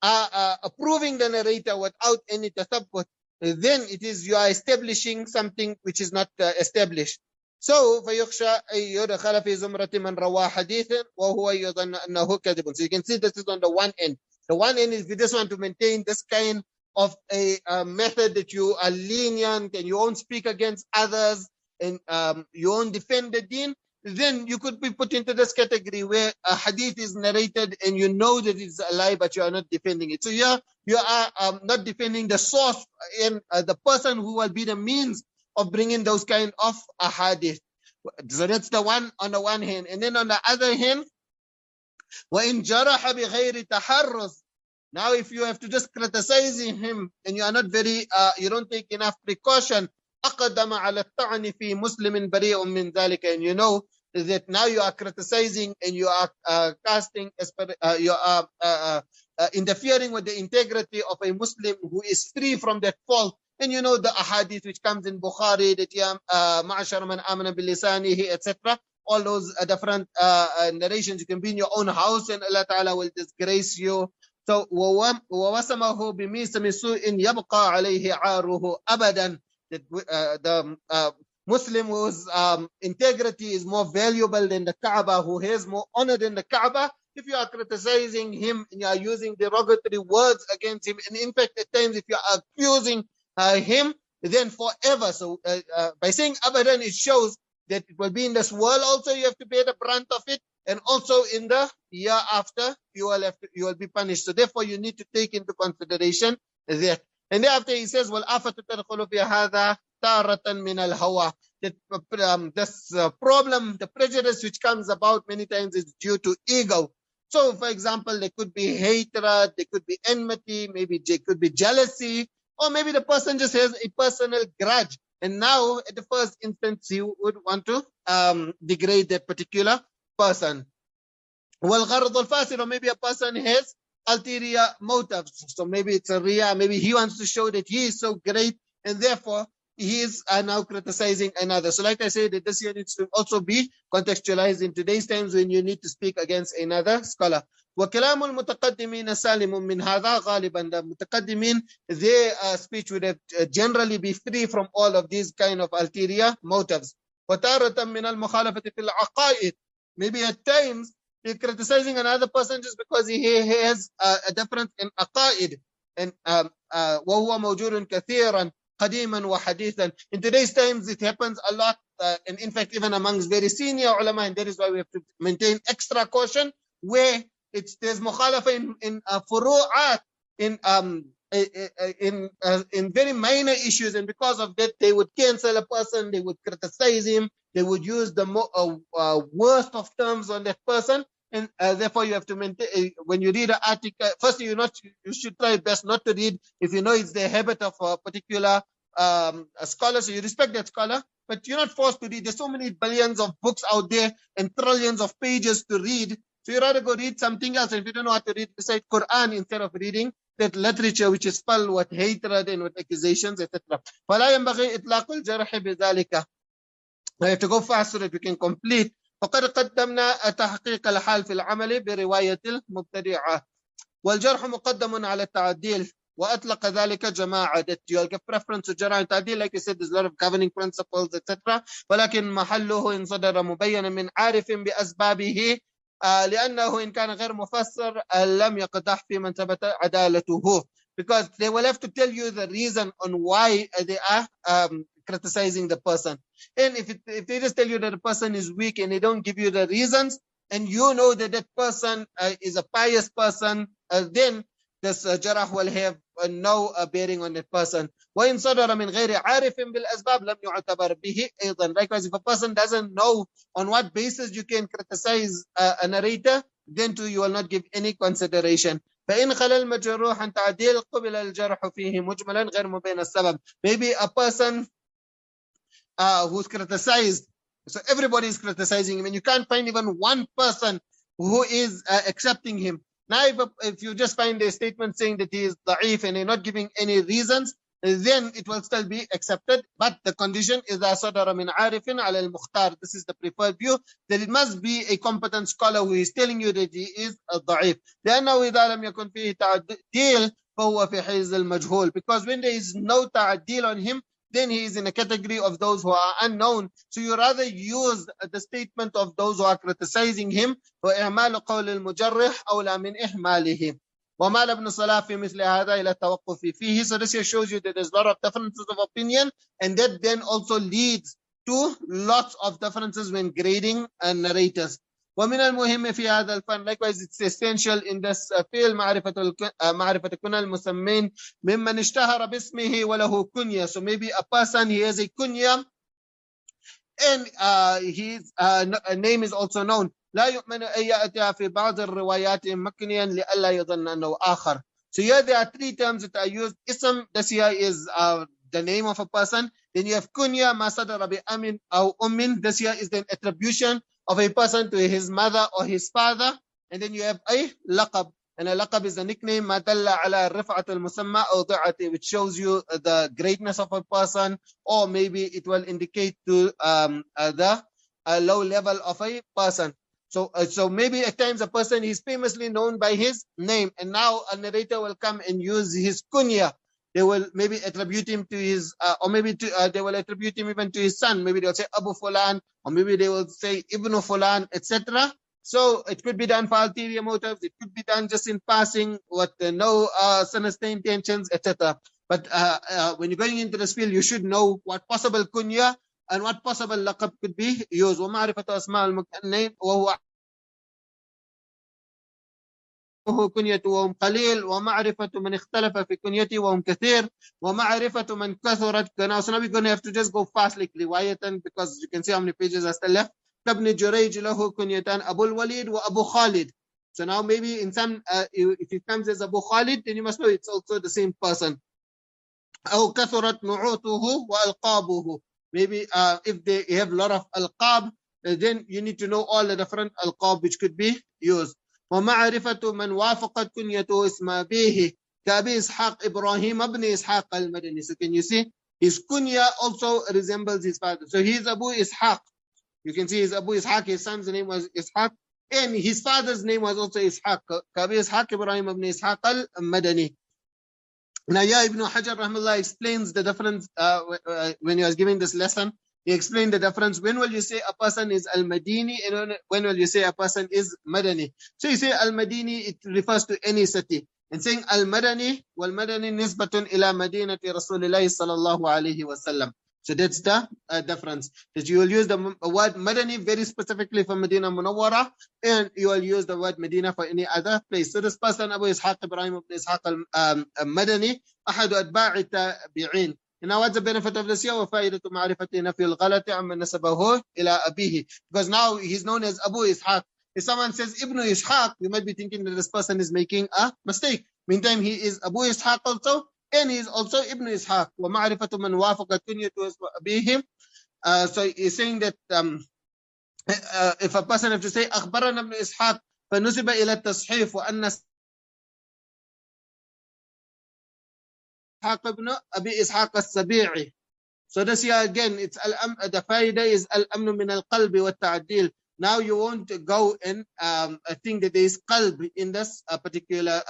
are approving the narrator without any tathabbut, then it is you are establishing something which is not established. So فيخشى أن يدخل في زمرة من روى حديثا وهو يظن أنه كذب. So you can see this is on the one end. The one end is you just want to maintain this kind of a method that you are lenient and you won't speak against others and you won't defend the deen. Then you could be put into this category where a hadith is narrated and you know that it's a lie, but you are not defending it. So you are not defending the source and the person who will be the means of bringing those kind of hadith. So that's the one on the one hand. And then on the other hand, وَإِنْ جَرَحَ بِغَيْرِ تَحَرُّزٍ. Now, if you have to just criticize him and you are not very, you don't take enough precaution, أقدم على الطعن في مسلم بريء من ذلك. And you know that now you are criticizing and you are casting, you are interfering with the integrity of a Muslim who is free from that fault. And you know the ahadith which comes in Bukhari that ya ma'ashar man amana bil lisanihi, etc. All those different narrations. You can be in your own house and Allah Ta'ala will disgrace you. So وَوَسَمَهُ بِمِيسَمِ سُوءٍ يَبْقَى عَلَيْهِ عَارُهُ أَبَدًا. The Muslim whose integrity is more valuable than the Kaaba, who has more honor than the Kaaba, if you are criticizing him and you are using derogatory words against him, and in fact at times if you are accusing him, then forever. So by saying abadan, it shows that it will be in this world also you have to bear the brunt of it, and also in the year after you will be punished. So therefore you need to take into consideration that. And thereafter he says, وَالْآفَةُ تَدْخُلُ فِي هَذَا تَارَةً مِنَ الْهَوَى. That this problem, the prejudice which comes about many times is due to ego. So for example, there could be hatred, there could be enmity, maybe there could be jealousy, or maybe the person just has a personal grudge. And now at the first instance, you would want to degrade that particular person. وَالْغَرْضُ الْفَاسِرُ. Maybe a person has ulterior motives. So maybe it's a riya, maybe he wants to show that he is so great and therefore he is now criticizing another. So like I said, that this year needs to also be contextualized in today's times when you need to speak against another scholar. وَكَلَامُ الْمُتَقَدِّمِينَ سَالِمٌ مِنْ هَذَا غَالِبًا. The mutaqaddimin, their speech would have generally be free from all of these kind of ulterior motives. وَتَارَةً مِنَ الْمُخَالَفَةِ فِي الْعَقَائِدِ. Maybe at times you're criticizing another person just because he has a difference in aqaid. And وَهُوَ مَوْجُودٌ كَثِيرًا قَدِيمًا وَحَدِيثًا. In today's times it happens a lot, and in fact even amongst very senior ulama, and that is why we have to maintain extra caution where there's mukhalafa in furu'at, in very minor issues, and because of that they would cancel a person, they would criticize him, they would use the worst of terms on that person. And therefore you have to maintain, when you read an article, first you should try best not to read if you know it's the habit of a particular scholar, so you respect that scholar, but you're not forced to read. There's so many billions of books out there and trillions of pages to read, so you rather go read something else. And if you don't know how to read, recite Quran instead of reading that literature which is filled with hatred and with accusations, etc. فلا ينبغي إطلاق الجرح بذلك. I have to go fast so that we can complete. فقد قدمنا تحقيق الحال في العمل برواية المبتدعة. والجرح مقدم على التعديل وأطلق ذلك جماعة. That you'll give preference to جرح التعديل, like you said, there's a lot of governing principles, etc. ولكن محله إن صدر مبينا من عارف بأسبابه لأنه إن كان غير مفسر لم يقدح في من ثبت عدالته. Because they will have to tell you the reason on why they are criticizing the person. And if they just tell you that the person is weak and they don't give you the reasons, and you know that that person is a pious person, then this jarh will have no bearing on that person. وإن صدر من غير عارف بالأسباب لم يعتبر به أيضا. Likewise, if a person doesn't know on what basis you can criticize a narrator, then too you will not give any consideration. فإن خلا المجروح عن تعديل قبل الجرح فيه مجملا غير مبين السبب. Maybe a person who's criticized, so everybody is criticizing him, and you can't find even one person who is accepting him. Now, if you just find a statement saying that he is da'if and you're not giving any reasons, then it will still be accepted. But the condition is that صدر من عارف على المختار. This is the preferred view, that it must be a competent scholar who is telling you that he is ضعيف. لأنه إذا لم يكن فيه تعديل فهو في حيز المجهول. Because when there is no تعديل on him, then he is in a category of those who are unknown. So you rather use the statement of those who are criticizing him. وإعمال قول المجرح أولى من إهماله. ومال ابن صلاح في مثل هذا إلى التوقف فيه. So this here shows you that there's a lot of differences of opinion, and that then also leads to lots of differences when grading narrators. ومن المهم في هذا الفن, likewise it's essential in this field, معرفة كنى المسمين ممن اشتهر باسمه وله كنية. So maybe a person, he has a kunya and his name is also known. لا يؤمن أن يأتي في بعض الروايات مكنيا لئلا يظن أنه آخر. So here there are three terms that are used. Ism, this here is the name of a person. Then you have kunya, ما صدر بأم أو أم. This here is the attribution of a person to his mother or his father. And then you have a laqab. And a laqab is a nickname, ما دل على رفعة المسمى أو ضعته, which shows you the greatness of a person, or maybe it will indicate to the low level of a person. So maybe at times a person is famously known by his name, and now a narrator will come and use his kunya. They will maybe attribute him to his, or maybe they will attribute him even to his son. Maybe they'll say Abu Fulan, or maybe they will say Ibn Fulan, etc. So it could be done for ulterior motives. It could be done just in passing, with no sinister intentions, etc. But when you're going into this field, you should know what possible kunya and what possible laqab could be used. ومعرفة أسماء المكنين وهو كنيته وهم قليل ومعرفة من اختلف في كنيته وهم كثير ومعرفة من كثرت. So now we're going to have to just go fast like رواية, because you can see how many pages are still left. ابن جريج له كنيتان أبو الوليد وأبو خالد. So now maybe in some, if it comes as Abu Khalid, then you must know it's also the same person. أو كثرت نعوته وألقابه. Maybe if they have a lot of alqab, then you need to know all the different alqab which could be used. ومعرفة من وافقت كنيته اسم أبيه كأبي إسحاق إبراهيم ابن إسحاق المدني. So can you see his kunya also resembles his father. So he is Abu Ishaq. You can see his Abu Ishaq, his son's name was Ishaq, and his father's name was also Ishaq. كأبي إسحاق إبراهيم ابن إسحاق المدني. Now, Ibn Hajar rahimahullah explains the difference when he was giving this lesson. He explained the difference. When will you say a person is al-Madini, and when will you say a person is Madani? So you say al-Madini, it refers to any city. And saying al-Madani, wal-Madani nisbatun ila madinati Rasulillahi sallallahu alayhi wa sallam. So that's the difference. That you will use the word Madani very specifically for Medina Munawwara, and you will use the word Medina for any other place. So this person, Abu Ishaq Ibrahim ibn Ishaq al-Madani, أحد أتباع التابعين. Now what's the benefit of this here? وفائدة معرفة نفي الغلط عمن نسبه إلى أبيه. Because now he's known as Abu Ishaq. If someone says Ibn Ishaq, you might be thinking that this person is making a mistake. Meantime, he is Abu Ishaq also, and he is also Ibn Ishaq. ومعرفة من وافق كنيته اسم أبيه. So he's saying that if a person have to say أخبرنا ابن إسحاق فنسب إلى التصحيف وأن إسحاق ابن أبي إسحاق السبيعي. So this here again, it's the faida is al-amn min al-qalb wa ta'dil. Now you won't go and think that there is qalb in this particular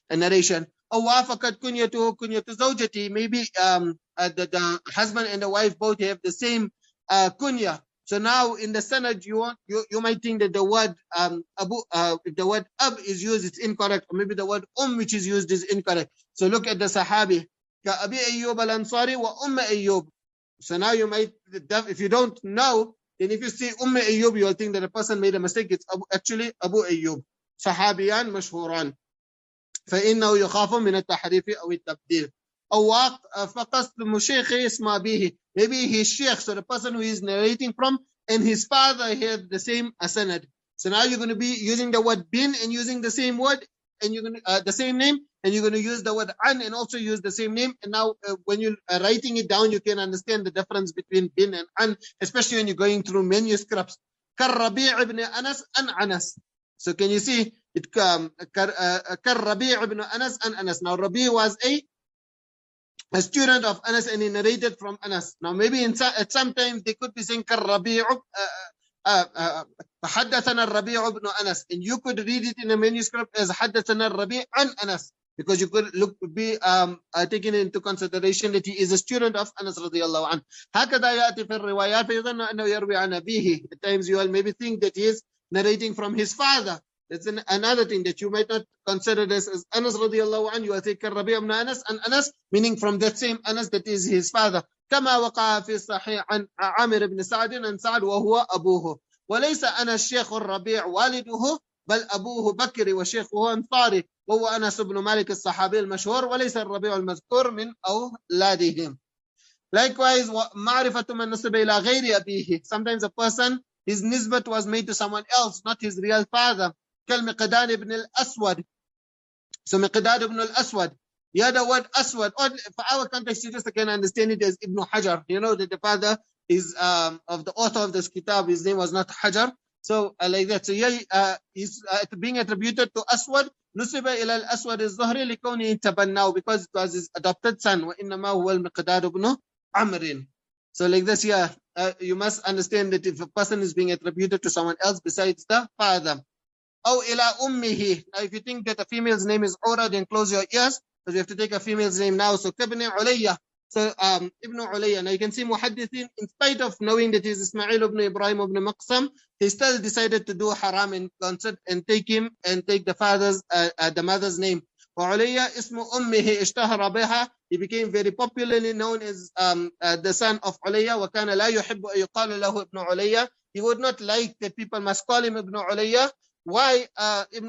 narration. أو وافقت كنيته كنية زوجتي. Maybe the husband and the wife both have the same kunya. So now in the sanad you might think that the word if the word ab is used, it's incorrect, or maybe the word which is used is incorrect. So look at the sahabi, كأبي أيوب الأنصاري وأم أيوب. So now you might, if you don't know, then if you see Ayyub, you'll think that a person made a mistake. It's actually Abu Ayyub. Sahabiyan mashhuran. فإنه يخاف من التحريف أو التبديل. أو فقصد مشيخ اسم أبيه. Maybe his sheikh, so the person who is narrating from, and his father had the same sanad. So now you're going to be using the word bin and using the same word, and you're going to the same name, and you're going to use the word an and also use the same name. And now when you're writing it down, you can understand the difference between bin and an, especially when you're going through manuscripts. كالربيع ibn Anas an Anas. So can you see it? كالربيع ibn Anas an Anas. Now Rabi was a student of Anas and he narrated from Anas. Now maybe at some times they could be saying كالربيع حدثنا الربيع ابن أنس, and you could read it in a manuscript as حدثنا الربيع عن أنس, because you could be taking into consideration that he is a student of Anas رضي الله عنه. هكذا يأتي في الروايات فيظن أنه يروي عن أبيه. At times you will maybe think that he is narrating from his father. That's another thing that you might not consider this as Anas رضي الله عنه. You will take الربيع ابن أنس and Anas, meaning from that same Anas that is his father. كما وقع في الصحيح عن عامر بن سعد عن سعد وهو أبوه. وليس أنا الشيخ الربيع والده بل أبوه بكري وشيخه أنصاري وهو أنس بن مالك الصحابي المشهور وليس الربيع المذكور من أولادهم. Likewise, معرفة من نسب إلى غير أبيه. Sometimes a person, his nisbat was made to someone else, not his real father. كالمقداد بن الأسود. So مقداد بن الأسود. Yeah, the word Aswad, or for our context, you just can understand it as Ibn Hajar. You know that the father is of the author of this kitab, his name was not Hajar. So like that. So yeah, he's being attributed to Aswad. نسب إلى الأسود الزهري لكونه تبناه, because it was his adopted son. وإنما هو المقداد بن عمرو. So like this, yeah, you must understand that if a person is being attributed to someone else besides the father. أو إلى أمه. Now if you think that a female's name is Ura, then close your ears. So you have to take a female's name now. So Ibn Ulayya. So Ibn Ulayya. Now you can see Muhaddithin, in spite of knowing that he's Ismail ibn Ibrahim ibn Maqsam, he still decided to do haram and concert and take him and take the father's, the mother's name. وعليا اسم أمه اشتهر بها. He became very popularly known as the son of Ulayya. وكان لا يحب أن يقال له ابن عليا. He would not like that people must call him Ibn Ulayya. Why Ibn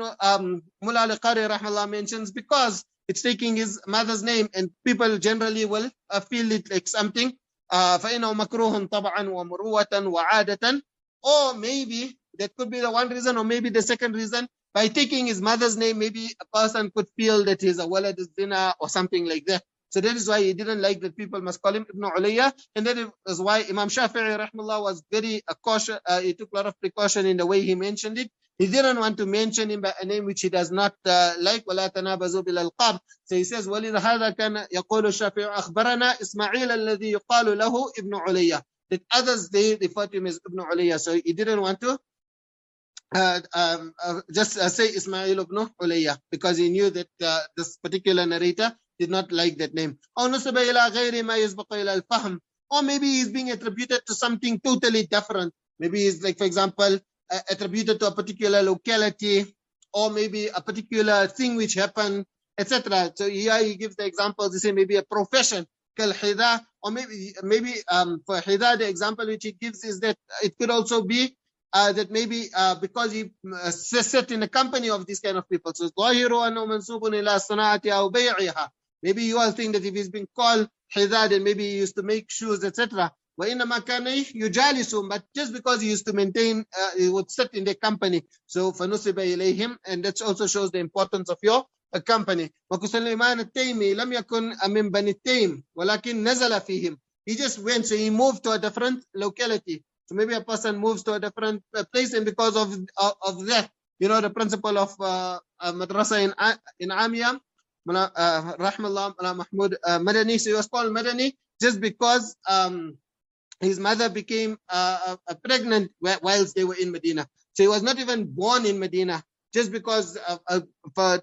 Mullah al-Qari rahmallah mentions, because it's taking his mother's name and people generally will feel it like something. فإنه مكروه طبعا ومروة وعادة. Or maybe that could be the one reason, or maybe the second reason, by taking his mother's name, maybe a person could feel that he's a walad zina or something like that. So that is why he didn't like that people must call him Ibn Ulayya, and that is why Imam Shafi'i rahmallah was very cautious. He took a lot of precaution in the way he mentioned it. He didn't want to mention him by a name which he does not like. ولا تنابزوا بالألقاب. So he says ولهذا كان يقول الشافعي أخبرنا إسماعيل الذي يقال له ابن عليا. That others they refer to him as Ibn Ulayya. So he didn't want to just say Ismail ibn Ulayya, because he knew that this particular narrator did not like that name. أو نسب إلى غير ما يسبق إلى الفهم. Or maybe he's being attributed to something totally different. Maybe he's like, for example, attributed to a particular locality, or maybe a particular thing which happened, etc. So here he gives the examples. He say maybe a profession, كالحذاء, or maybe for حذاء the example which he gives is that it could also be that maybe because he sat in the company of these kind of people. So ظاهر أنه منسوب إلى الصناعة أو بيعها. Maybe you all think that if he's been called حذاء, then maybe he used to make shoes, etc. وإنما كان يجالسهم, but just because he used to maintain, he would sit in their company. So فنسب إليهم, and that also shows the importance of your company. وكسليمان التيمي لم يكن من بني التيم ولكن نزل فيهم. He just went, so he moved to a different locality. So maybe a person moves to a different place, and because of that, you know, the principle of madrasa in Amia, rahmallah Mahmud Madani. So he was called Madani just because his mother became pregnant whilst they were in Medina. So he was not even born in Medina, just because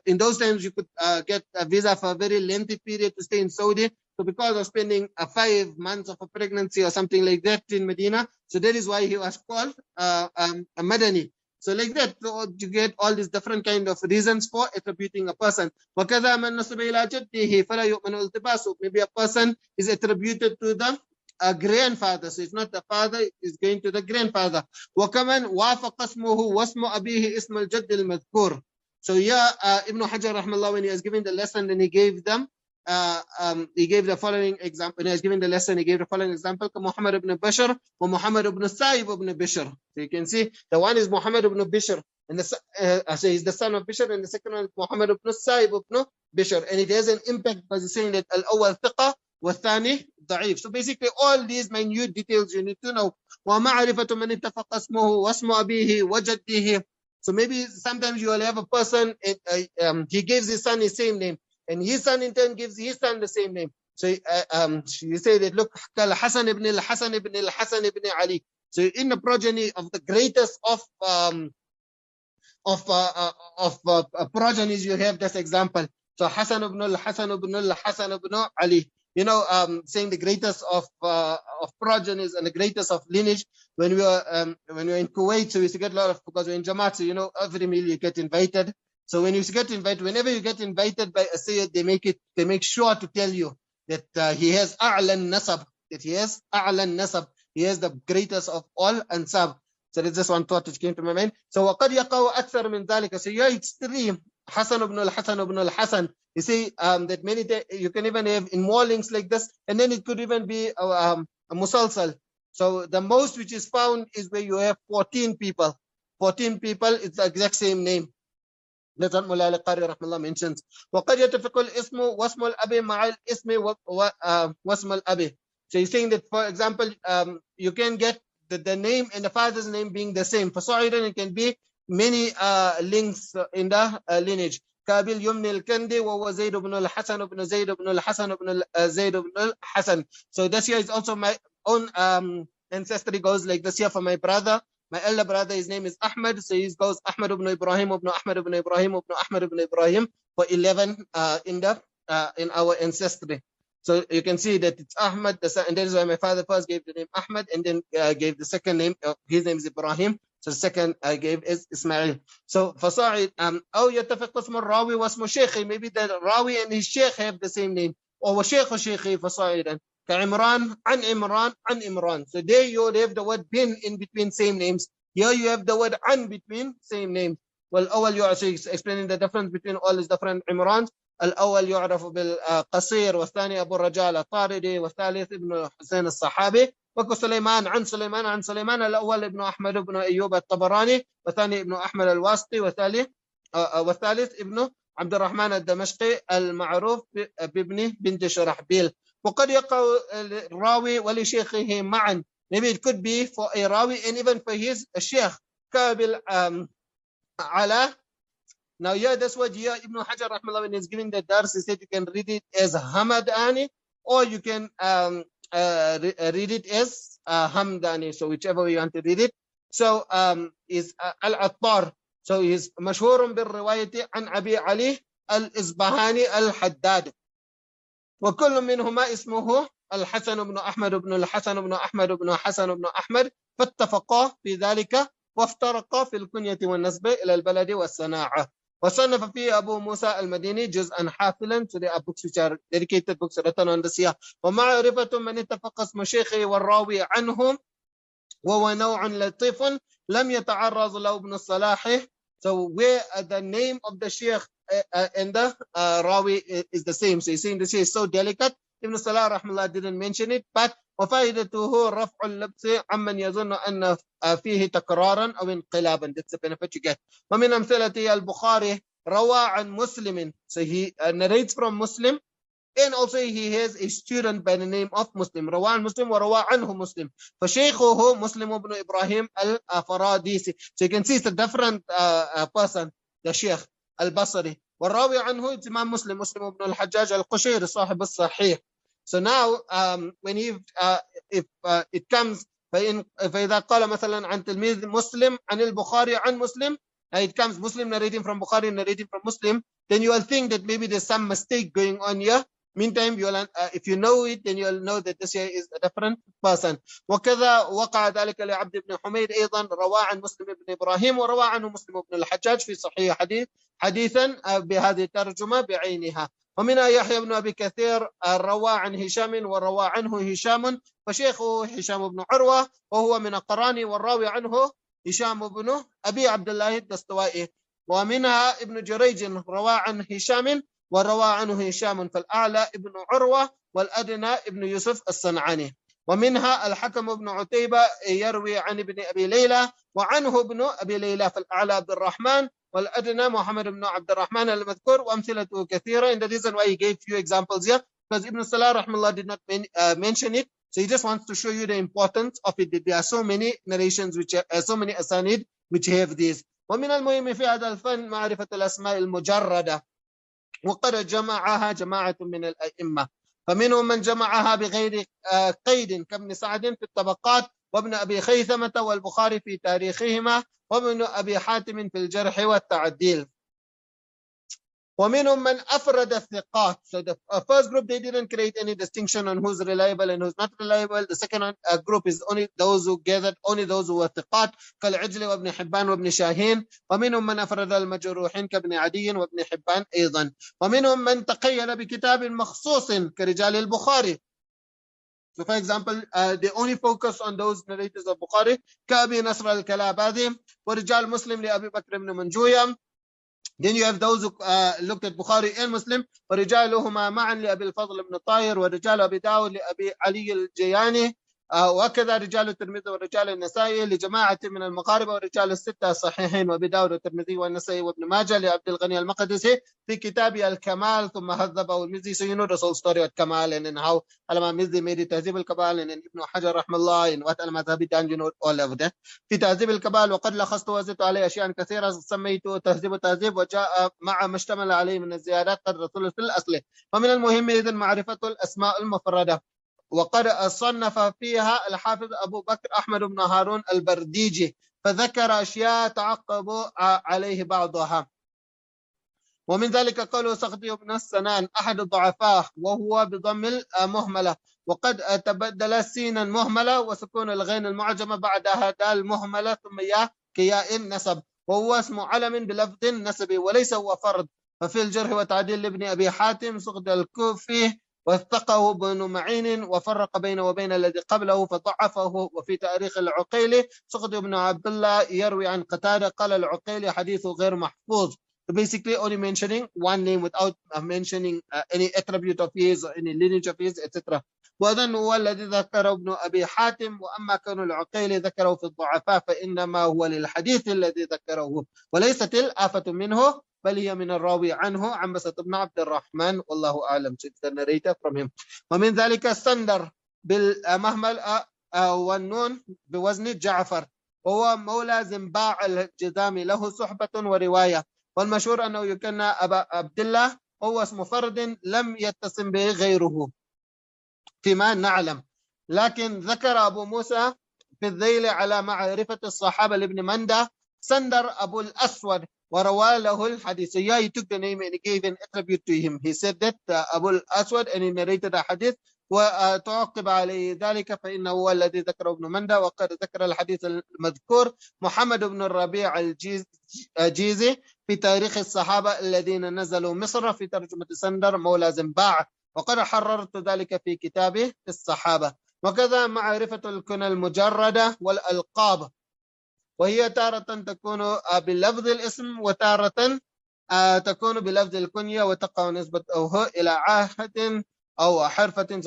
in those times you could get a visa for a very lengthy period to stay in Saudi. So because of spending 5 months of a pregnancy or something like that in Medina, so that is why he was called a Madani. So like that, so you get all these different kind of reasons for attributing a person. وَكَذَا مَنْ نَسَبَ إِلَى جَدِّهِ فَلَا يُؤْمَنُ الْتِبَاسُ. Maybe a person is attributed to the grandfather. So it's not the father, it's going to the grandfather. وَكَمَنْ وَافَقَ اسْمُهُ وَاسْمُ أَبِيهِ اسْمَ الْجَدِّ الْمَذْكُورِ. So yeah, Ibn Hajar rahmallah, when he was giving the lesson, then he gave them, he gave the following example. When he was giving the lesson, he gave the following example: Muhammad ibn Bashar or Muhammad ibn Sa'ib ibn Bishr. So you can see the one is Muhammad ibn Bishr, and so he's the son of Bishr, and the second one is Muhammad ibn Sa'ib ibn Bishr, and it has an impact because he's saying that al-awwal thiqa wa thani da'if. So basically, all these minute details you need to know. وَمَعْرِفَةُ مَنِ اتَّفَقَ اسْمُهُ وَاسْمُ أَبِيهِ وَجَدِّهِ. So maybe sometimes you will have a person, he gives his son his same name, and his son in turn gives his son the same name. So you say that, look, Hasan ibn al-Hasan ibn al-Hasan ibn Ali. So in the progeny of the greatest of progenies, you have this example. So Hasan ibn al-Hasan ibn al-Hasan ibn Ali. You know, saying the greatest of progenies and the greatest of lineage. When we were in Kuwait, so we used to get a lot of, because we're in Jamaat, so you know, every meal you get invited. So when you get invited, whenever you get invited by a Sayyid, they make sure to tell you that he has a'lan nasab, that he has a'lan nasab, he has the greatest of all ansab. So that's just one thought which came to my mind. So وَقَدْ يَقَوْ أَكْثَرُ مِنْ ذَلِكَ. So yeah, it's three. Hasan ibn al-Hasan ibn al-Hasan. You see that many you can even have in more links like this, and then it could even be a musalsal. So the most which is found is where you have 14 people. 14 people, it's the exact same name. That's what Mullah al-Qari rahmallah mentions. وَقَدْ يَتَفِقُ الْإِسْمُ وَاسْمُ الْأَبِ مَعَ الْإِسْمِ وَاسْمُ الْأَبِ. So he's saying that, for example, you can get the name and the father's name being the same. For Sa'idan, it can be many links in the lineage. Kabil Yumni al-Kandi wa Zayd ibn al-Hasan ibn Zayd ibn al-Hasan ibn Zayd ibn al-Hasan. So this here is also my own ancestry goes like this here for my brother. My elder brother, his name is Ahmad, so he goes Ahmad ibn Ibrahim ibn Ahmad ibn Ibrahim ibn Ahmad ibn Ibrahim for 11 in our ancestry. So you can see that it's Ahmad, and that is why my father first gave the name Ahmad, and then gave the second name. His name is Ibrahim. So the second I gave is Ismail. So for Sa'id, أو يتفق اسم الراوي واسم شيخه. Maybe the Rawi and his Sheikh have the same name. Or وشيخ شيخه for Sa'idan. كعمران عن إمران عن إمران. So there you have the word bin in between same names. Here you have the word an between same names. Well, أول you are explaining the difference between all these different Imrans. الأول يعرف بالقصير والثاني أبو الرجال الطاردي والثالث ابن حسين الصحابي. وكسليمان عن سليمان عن سليمان. الأول ابن أحمد بن أيوب الطبراني والثاني ابن أحمد الواسطي والثالث ابن عبد الرحمن الدمشقي المعروف بابن بنت شرحبيل. وقد يقع الراوي ولشيخه معا. Maybe it could be for a rawi and even for his sheikh. كابل على. Now here, that's what here Ibn Hajar rahmallah, when he's giving the dars, he said you can read it as Hamadani, or you can read it as Hamdani. So whichever way you want to read it. So is Al-Attar. So he's مشهور بالرواية عن أبي علي الإصبهاني الحداد. وكل منهما اسمه الحسن بن أحمد بن الحسن بن أحمد بن حسن بن أحمد. فاتفقا في ذلك وافترقا في الكنية والنسبة إلى البلد والصناعة. وصنف فيه أبو موسى المديني جزءا حافلا. So there are books which are dedicated books written on this here. ومعرفة من اتفق اسم شيخه والراوي عنهم وهو نوع لطيف لم يتعرض له ابن الصلاح. So where the name of the sheikh and the rawi is the same. So you're saying this is so delicate. Ibn Salah rahmallah didn't mention it, but وفائدته رفع اللبس عمن يظن أن فيه تكرارا أو انقلابا. That's the benefit you get. ومن أمثلته البخاري روى عن مسلم. So he narrates from Muslim, and also he has a student by the name of Muslim. روى عن مسلم وروى عنه مسلم. فشيخه مسلم بن إبراهيم الفراديسي. So you can see it's a different person, the Sheikh al-Basri. والراوي عنه إمام مسلم بن الحجاج القشيري صاحب الصحيح. So now when if it comes فإذا قال مثلا عن تلميذ مسلم عن البخاري عن مسلم, it comes Muslim narrating from Bukhari narrating from Muslim, then you will think that maybe there's some mistake going on here. Meantime, if you know it, then you'll know that this here is a different person. وكذا وقع ذلك لعبد بن حميد أيضا روى عن مسلم بن إبراهيم وروى عنه مسلم بن الحجاج في صحيح حديثا بهذه الترجمة بعينها. ومنها يحيى بن أبي كثير روى عن هشام وروى عنه هشام فشيخه هشام بن عروة وهو من القراني والراوي عنه هشام بن أبي عبد الله الدستوائي. ومنها ابن جريج روى عن هشام وروى عنه هشام، فالأعلى ابن عروة والأدنى ابن يوسف الصنعاني. ومنها الحكم بن عتيبة يروي عن ابن أبي ليلى وعنه ابن أبي ليلى، فالأعلى عبد الرحمن والأدنى محمد بن عبد الرحمن المذكور، وأمثلته كثيرة. And the reason why he gave few examples here, because Ibn Salah rahimahullah did not mention it, so he just wants to show you the importance of it. There are so many narrations which are so many asanid which have this. ومن المهم في هذا الفن معرفة الأسماء المجردة، وقد جمعها جماعة من الأئمة، فمنهم من جمعها بغير قيد كابن سعد في الطبقات، وابن أبي خيثمة والبخاري في تاريخهما، وابن أبي حاتم في الجرح والتعديل. ومنهم من أفرد الثقات. So the first group, they didn't create any distinction on who's reliable and who's not reliable. The second group is only those who gathered only those who were ثقات كالعجل وابن حبان وابن شاهين. ومنهم من أفرد المجروحين كابن عدي وابن حبان أيضا. ومنهم من تقيد بكتاب مخصوص كرجال البخاري. So for example, they only focus on those narrators of Bukhari كأبي نصر الكلاباذي ورجال مسلم لأبي بكر بن منجوية. Then you have those who looked at Bukhari and Muslim, ورجالهما معا لأبي الفضل بن طاهر ورجال أبي داود لأبي علي الجياني، وكذا رجال الترمذي ورجال النسائي لجماعة من المغاربة، ورجال الستة الصحيحين وأبي داود والترمذي والنسائي وابن ماجه لعبد الغني المقدسي في كتابه الكمال، ثم هذبه المزي. So you know the whole story of Kamal and then how Al-Mizzi made it تهذيب الكمال and then Ibn Hajar رحمه الله and what Al-Madhabi done, you know all of that. في تهذيب الكمال وقد لخصت وزدت عليه أشياء كثيرة سميته تهذيب التهذيب، وجاء مع ما اشتمل عليه من الزيادات قد رسول في الأصل. ومن المهم إذن معرفة الأسماء المفردة، وقد صنف فيها الحافظ أبو بكر أحمد بن هارون البرديجي، فذكر أشياء تعقب عليه بعضها. ومن ذلك قوله سخطي بن السنان أحد الضعفاء وهو بضم المهملة، وقد تبدل سينا مهملة وسكون الغين المعجمة بعدها دال مهملة ثم ياء كياء نسب، وهو اسم علم بلفظ نسبي وليس هو فرد. ففي الجرح وتعديل لابن أبي حاتم سخط الكوفي وثقه ابن معين وفرق بينه وبين الذي قبله فضعفه. وفي تاريخ العقيلي سخط بن عبد الله يروي عن قتادة قال العقيلي حديثه غير محفوظ. So basically only mentioning one name without mentioning any attribute of his or any lineage of his etc. وأظن هو الذي ذكره ابن أبي حاتم. وأما كون العقيلي ذكره في الضعفاء فإنما هو للحديث الذي ذكره وليست الآفة منه بل هي من الراوي عنه عن بسط بن عبد الرحمن والله أعلم. the narrator from him. ومن ذلك السندر بالمهمل والنون بوزن جعفر، وهو مولى زنباع الجذامي له صحبة ورواية، والمشهور أنه يكنى أبا عبد الله، هو اسم فرد لم يتصم به غيره فيما نعلم. لكن ذكر أبو موسى في الذيل على معرفة الصحابة لابن مندى سندر أبو الأسود وروى له الحديث. So yeah, he took the name and he gave an attribute to him. He said that Abu al-Aswad and he narrated a hadith. وتعقب عليه ذلك فإنه هو الذي ذكره ابن مندى. وقد ذكر الحديث المذكور محمد بن الربيع الجيزي في تاريخ الصحابة الذين نزلوا مصر في ترجمة سندر مولى زنباع، وقد حررت ذلك في كتابه في الصحابة. وكذا معرفة الكنى المجردة والألقاب، وهي تارة تكون بلفظ الاسم وتارة تكون بلفظ الكنية، وتقع نسبته إلى عاهة أو حرفة.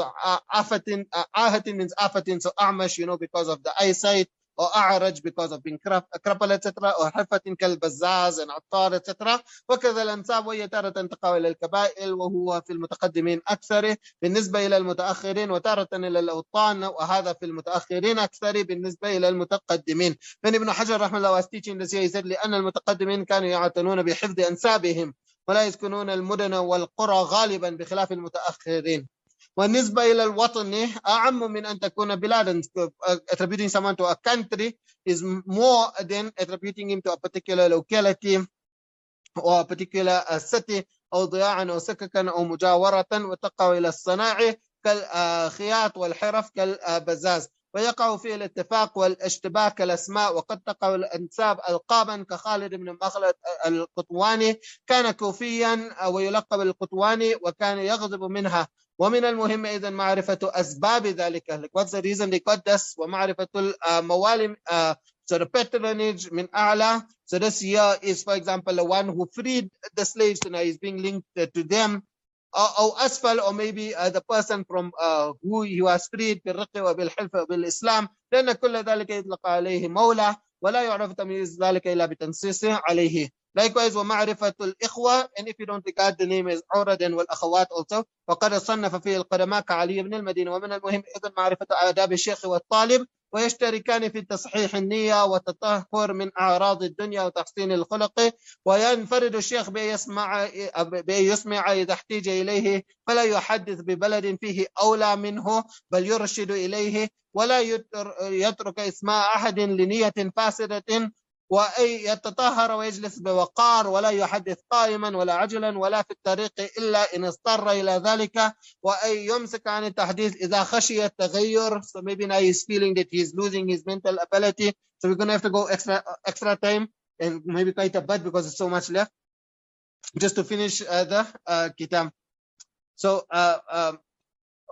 عاهة means آفة, so أعمش, you know, because of the eyesight, or أعرج because of being crippled etc. or حرفة كالبزاز and عطار etc. وكذا الأنساب، وهي تارة تقع إلى الكبائل وهو في المتقدمين أكثر بالنسبة إلى المتأخرين، وتارة إلى الأوطان وهذا في المتأخرين أكثر بالنسبة إلى المتقدمين. من ابن حجر رحمه الله was teaching this here, he said لأن المتقدمين كانوا يعتنون بحفظ أنسابهم ولا يسكنون المدن والقرى غالبا بخلاف المتأخرين. والنسبة إلى الوطن أعم من أن تكون بلادا. Attributing someone to a country is more than attributing him to a particular locality or a particular city أو ضياعا أو سككا أو مجاورة. وتقع إلى الصناعي كالخياط والحرف كالبزاز، ويقع فيه الاتفاق والاشتباه كالأسماء. وقد تقع الأنساب ألقابا كخالد بن مخلد القطواني كان كوفيا ويلقب القطواني وكان يغضب منها. ومن المهم إذن معرفة أسباب ذلك. What's the reason they got this؟ ومعرفة الموالم So the patronage min a'la. So this here is, for example, the one who freed the slaves, and he's being linked to them. Or asfal, or maybe the person from who he was freed بالرق وبالحلف وبالإسلام لأن كل ذلك يطلق عليه مولى ولا يعرف تمييز ذلك إلا بتنصيصه عليه. Likewise, ومعرفة الإخوة, and if you don't regard the name as عرض والأخوات also, وقد صنف فيه القدماء كعلي بن المدينة. ومن المهم أيضا معرفة آداب الشيخ والطالب، ويشتركان في تصحيح النية والتطهر من أعراض الدنيا وتحسين الخلق. وينفرد الشيخ بأن يسمع إذا احتاج إليه، فلا يحدث ببلد فيه أولى منه بل يرشد إليه، ولا يترك إسماء أحد لنية فاسدة، وأن يتطهر ويجلس بوقار، ولا يحدث قائما ولا عجلا ولا في الطريق إلا إن اضطر إلى ذلك، وأن يمسك عن التحديث إذا خشي التغير. So maybe now he's feeling that he's losing his mental ability, so we're going to have to go extra time and maybe quite a bit because there's so much left just to finish the kitab. So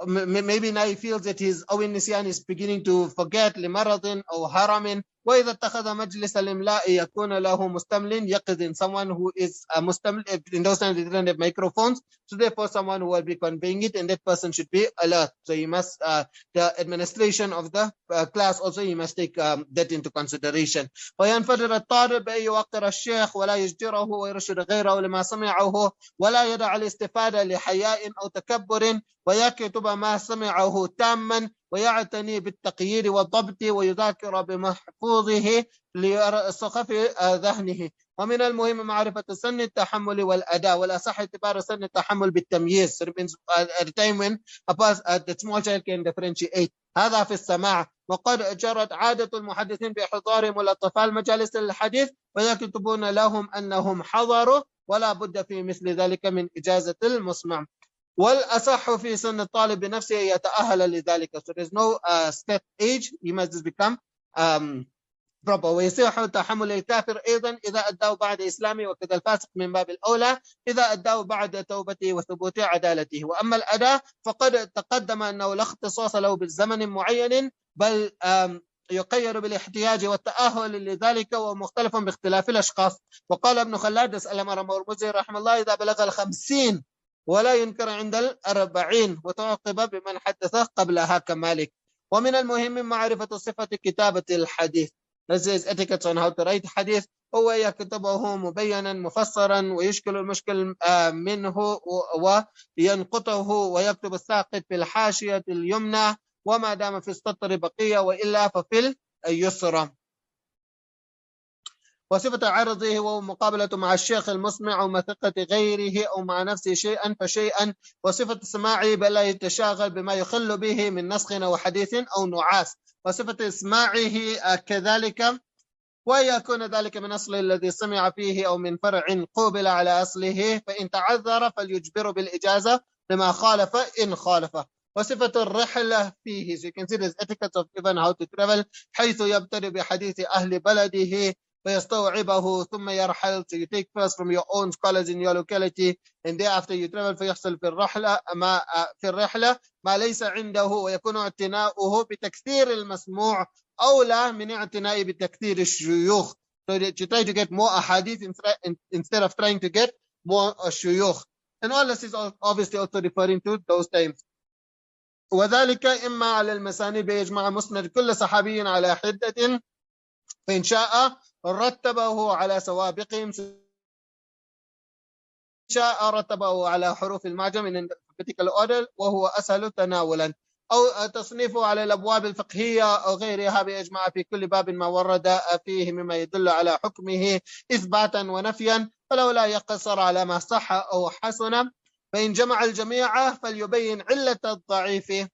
maybe now he feels that his Awin Nisyan is beginning to forget لمرض أو هرم. وإذا اتخذ مجلس الإملاء يكون له مستمل يقظ, someone who is a mustamil. In those times they didn't have microphones, so therefore someone who will be conveying it, and that person should be alert. So he must, the administration of the class also, he must take that into consideration. وينفرد الطالب بأن يوقر الشيخ ولا يجدره ويرشد غيره لما سمعه، ولا يدع الاستفادة لحياء أو تكبر، ويكتب ما سمعه تاما، ويعتني بالتقييد والضبط، ويذاكر بمحفوظه لصخف ذهنه. ومن المهم معرفة سن التحمل والأداء، والأصح اعتبار سن التحمل بالتمييز. So it means at the time when the small child can differentiate. هذا في السماع. وقد جرت عادة المحدثين بإحضارهم الأطفال مجالس الحديث ويكتبون لهم أنهم حضروا، ولا بد في مثل ذلك من إجازة المسمع. والأصح في سن الطالب بنفسه يتأهل لذلك. So there is no set age, he must just become proper. ويصح تحمل الكافر أيضا إذا أداه بعد إسلامه، وكذا الفاسق من باب الأولى إذا أداه بعد توبته وثبوت عدالته. وأما الأداء فقد تقدم أنه لا اختصاص له بالزمن معين، بل يقيد بالاحتياج والتأهل لذلك، ومختلف باختلاف الأشخاص. وقال ابن خلاد اسأل مرمى المزي رحمه الله إذا بلغ 50 ولا ينكر عند 40، وتعقب بمن حدثه قبلها كمالك. ومن المهم معرفة صفة كتابة الحديث. This is etiquette on how to write حديث. هو يكتبه مبينا مفسرا ويشكل المشكل منه وينقطه، ويكتب الساقط في الحاشية اليمنى، وما دام في السطر بقية وإلا ففي اليسرى. وصفة عرضه وهو مقابلة مع الشيخ المسمع ومثقة غيره أو مع نفسه شيئا فشيئا. وصفة سماعه بلا يتشاغل بما يخل به من نسخ أو حديث أو نعاس. وصفة إسماعه كذلك، ويكون ذلك من أصل الذي سمع فيه أو من فرع قوبل على أصله، فإن تعذر فليجبر بالإجازة لما خالف إن خالف. وصفة الرحلة فيه. So you can see this etiquette of even how to travel، حيث يبتدئ بحديث أهل بلده فيستوعبه ثم يرحل. So you take first from your own scholars in your locality, and thereafter you travel. فيحصل في الرحلة ما ليس عنده، ويكون اعتناؤه بتكثير المسموع أولى من اعتنائه بتكثير الشيوخ. So that you try to get more ahadith instead of trying to get more shuyukh. And all this is obviously also referring to those times. وذلك إما على المسانيد بيجمع مسند كل صحابي على حدة، فإن شاء رتبه على سوابقهم، شاء رتبه على حروف المعجم in alphabetical order وهو أسهل تناولا، أو تصنيفه على الأبواب الفقهية أو غيرها بيجمع في كل باب ما ورد فيه مما يدل على حكمه إثباتا ونفيا، فلولا يقصر على ما صح أو حسن. فإن جمع الجميع فليبين علة الضعيف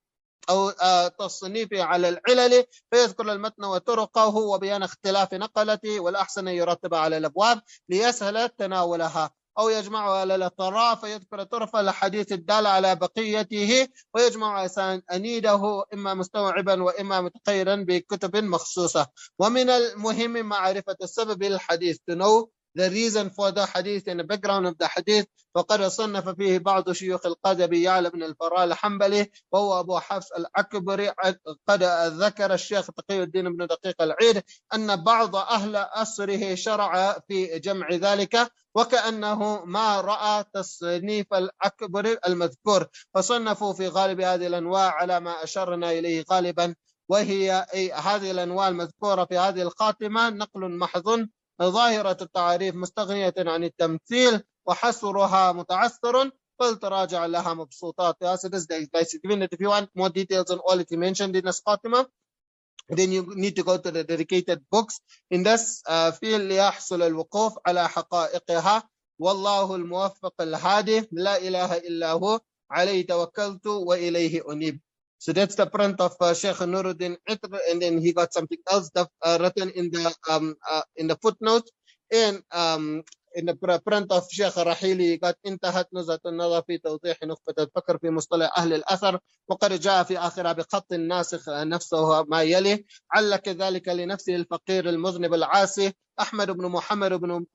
أو تصنيفه على العلل، فيذكر المتن وطرقه وبيان اختلاف نقلته، والأحسن يرتب على الأبواب ليسهل تناولها. أو يجمع على الأطراف فيذكر طرف الحديث الدال على بقيته، ويجمع أسانيده إما مستوعبا وإما متقيدا بكتب مخصوصة. ومن المهم معرفة السبب الحديث، to know the reason for the hadith and the background of the hadith. وقد صنف فيه بعض شيوخ القاضي يعلى بن الفراء الحنبلي وهو أبو حفص الأكبري. قد ذكر الشيخ تقي الدين بن دقيق العيد أن بعض أهل أسره شرع في جمع ذلك وكأنه ما رأى تصنيف الأكبر المذكور، فصنفوا في غالب هذه الأنواع على ما أشرنا إليه غالبا، وهي هذه الأنواع المذكورة في هذه الخاتمة نقل محض ظاهرة التعاريف مستغنية عن التمثيل وحصرها متعثر، فلتراجع لها مبسوطات. So this is basically that if you want more details on all it mentioned in this Khātimah, then you need to go to the dedicated books in this field. ليحصل الوقوف على حقائقها والله الموفق الهادي لا إله إلا هو عليه توكلت وإليه أنيب. So that's the print of Sheikh Nuruddin Itr, and then he got something else written in the footnote. And in the print of Sheikh Rahili, he got انتهت نزهة النظر في توضيح نخبة الفكر في مصطلح أهل الأثر، وقد جاء في آخرها بخط الناسخ نفسه ما يلي: علك ذلك لنفسه الفقير المذنب العاصي أحمد بن محمد بن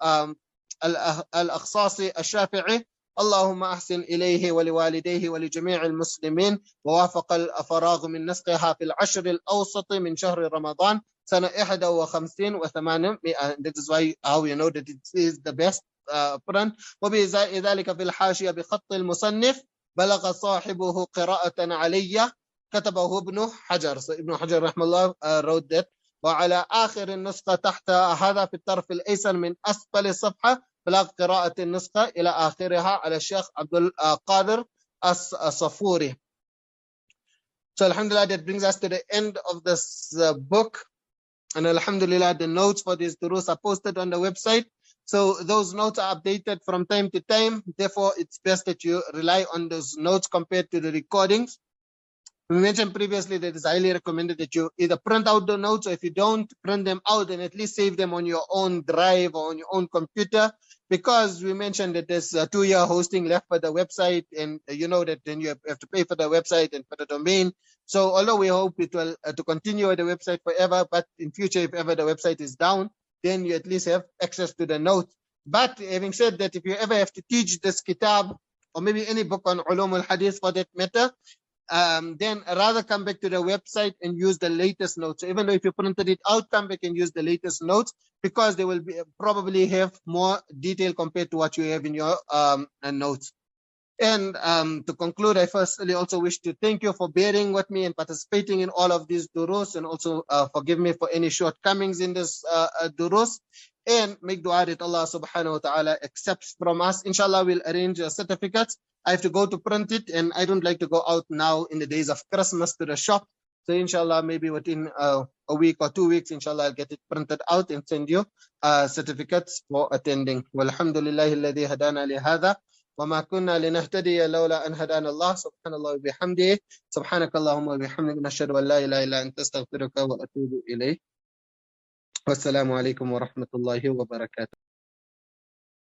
الأخصاصي الشافعي، اللهم أحسن إليه ولوالديه ولجميع المسلمين، ووافق الفراغ من نسخها في العشر الأوسط من شهر رمضان سنة 51 و800. That is why how you know that it is the best print. وبذلك في الحاشية بخط المصنف بلغ صاحبه قراءة علي كتبه ابن حجر. So ابن حجر رحمه الله wrote that. وعلى آخر النسخة تحت هذا في الطرف الأيسر من أسفل الصفحة بلغ قراءة النسخة إلى آخرها على الشيخ عبد القادر الصفوري. So alhamdulillah, that brings us to the end of this book. And alhamdulillah, the notes for these durus are posted on the website. So those notes are updated from time to time. Therefore, it's best that you rely on those notes compared to the recordings. We mentioned previously that it's highly recommended that you either print out the notes, or if you don't print them out, then at least save them on your own drive or on your own computer, because we mentioned that there's a 2-year hosting left for the website, and you know that then you have to pay for the website and for the domain. So although we hope it will to continue the website forever, but in future, if ever the website is down, then you at least have access to the notes. But having said that, if you ever have to teach this kitab, or maybe any book on ulum al-hadith for that matter, then rather come back to the website and use the latest notes. So even though if you printed it out, come back and use the latest notes, because they will probably have more detail compared to what you have in your notes. And to conclude, I firstly also wish to thank you for bearing with me and participating in all of these durus, and also forgive me for any shortcomings in this durus, and make dua that Allah subhanahu wa ta'ala accepts from us. Inshallah, we'll arrange certificates. I have to go to print it, and I don't like to go out now in the days of Christmas to the shop. So inshallah, maybe within a week or 2 weeks, inshallah, I'll get it printed out and send you certificates for attending. Walhamdulillahi alladhi hadana li hadha وما كنا لنهتدي لولا أن هدانا الله سبحان الله وبحمده سبحانك اللهم وبحمدك نشهد أن لا إله إلا أنت أستغفرك وأتوب إليك والسلام عليكم ورحمة الله وبركاته.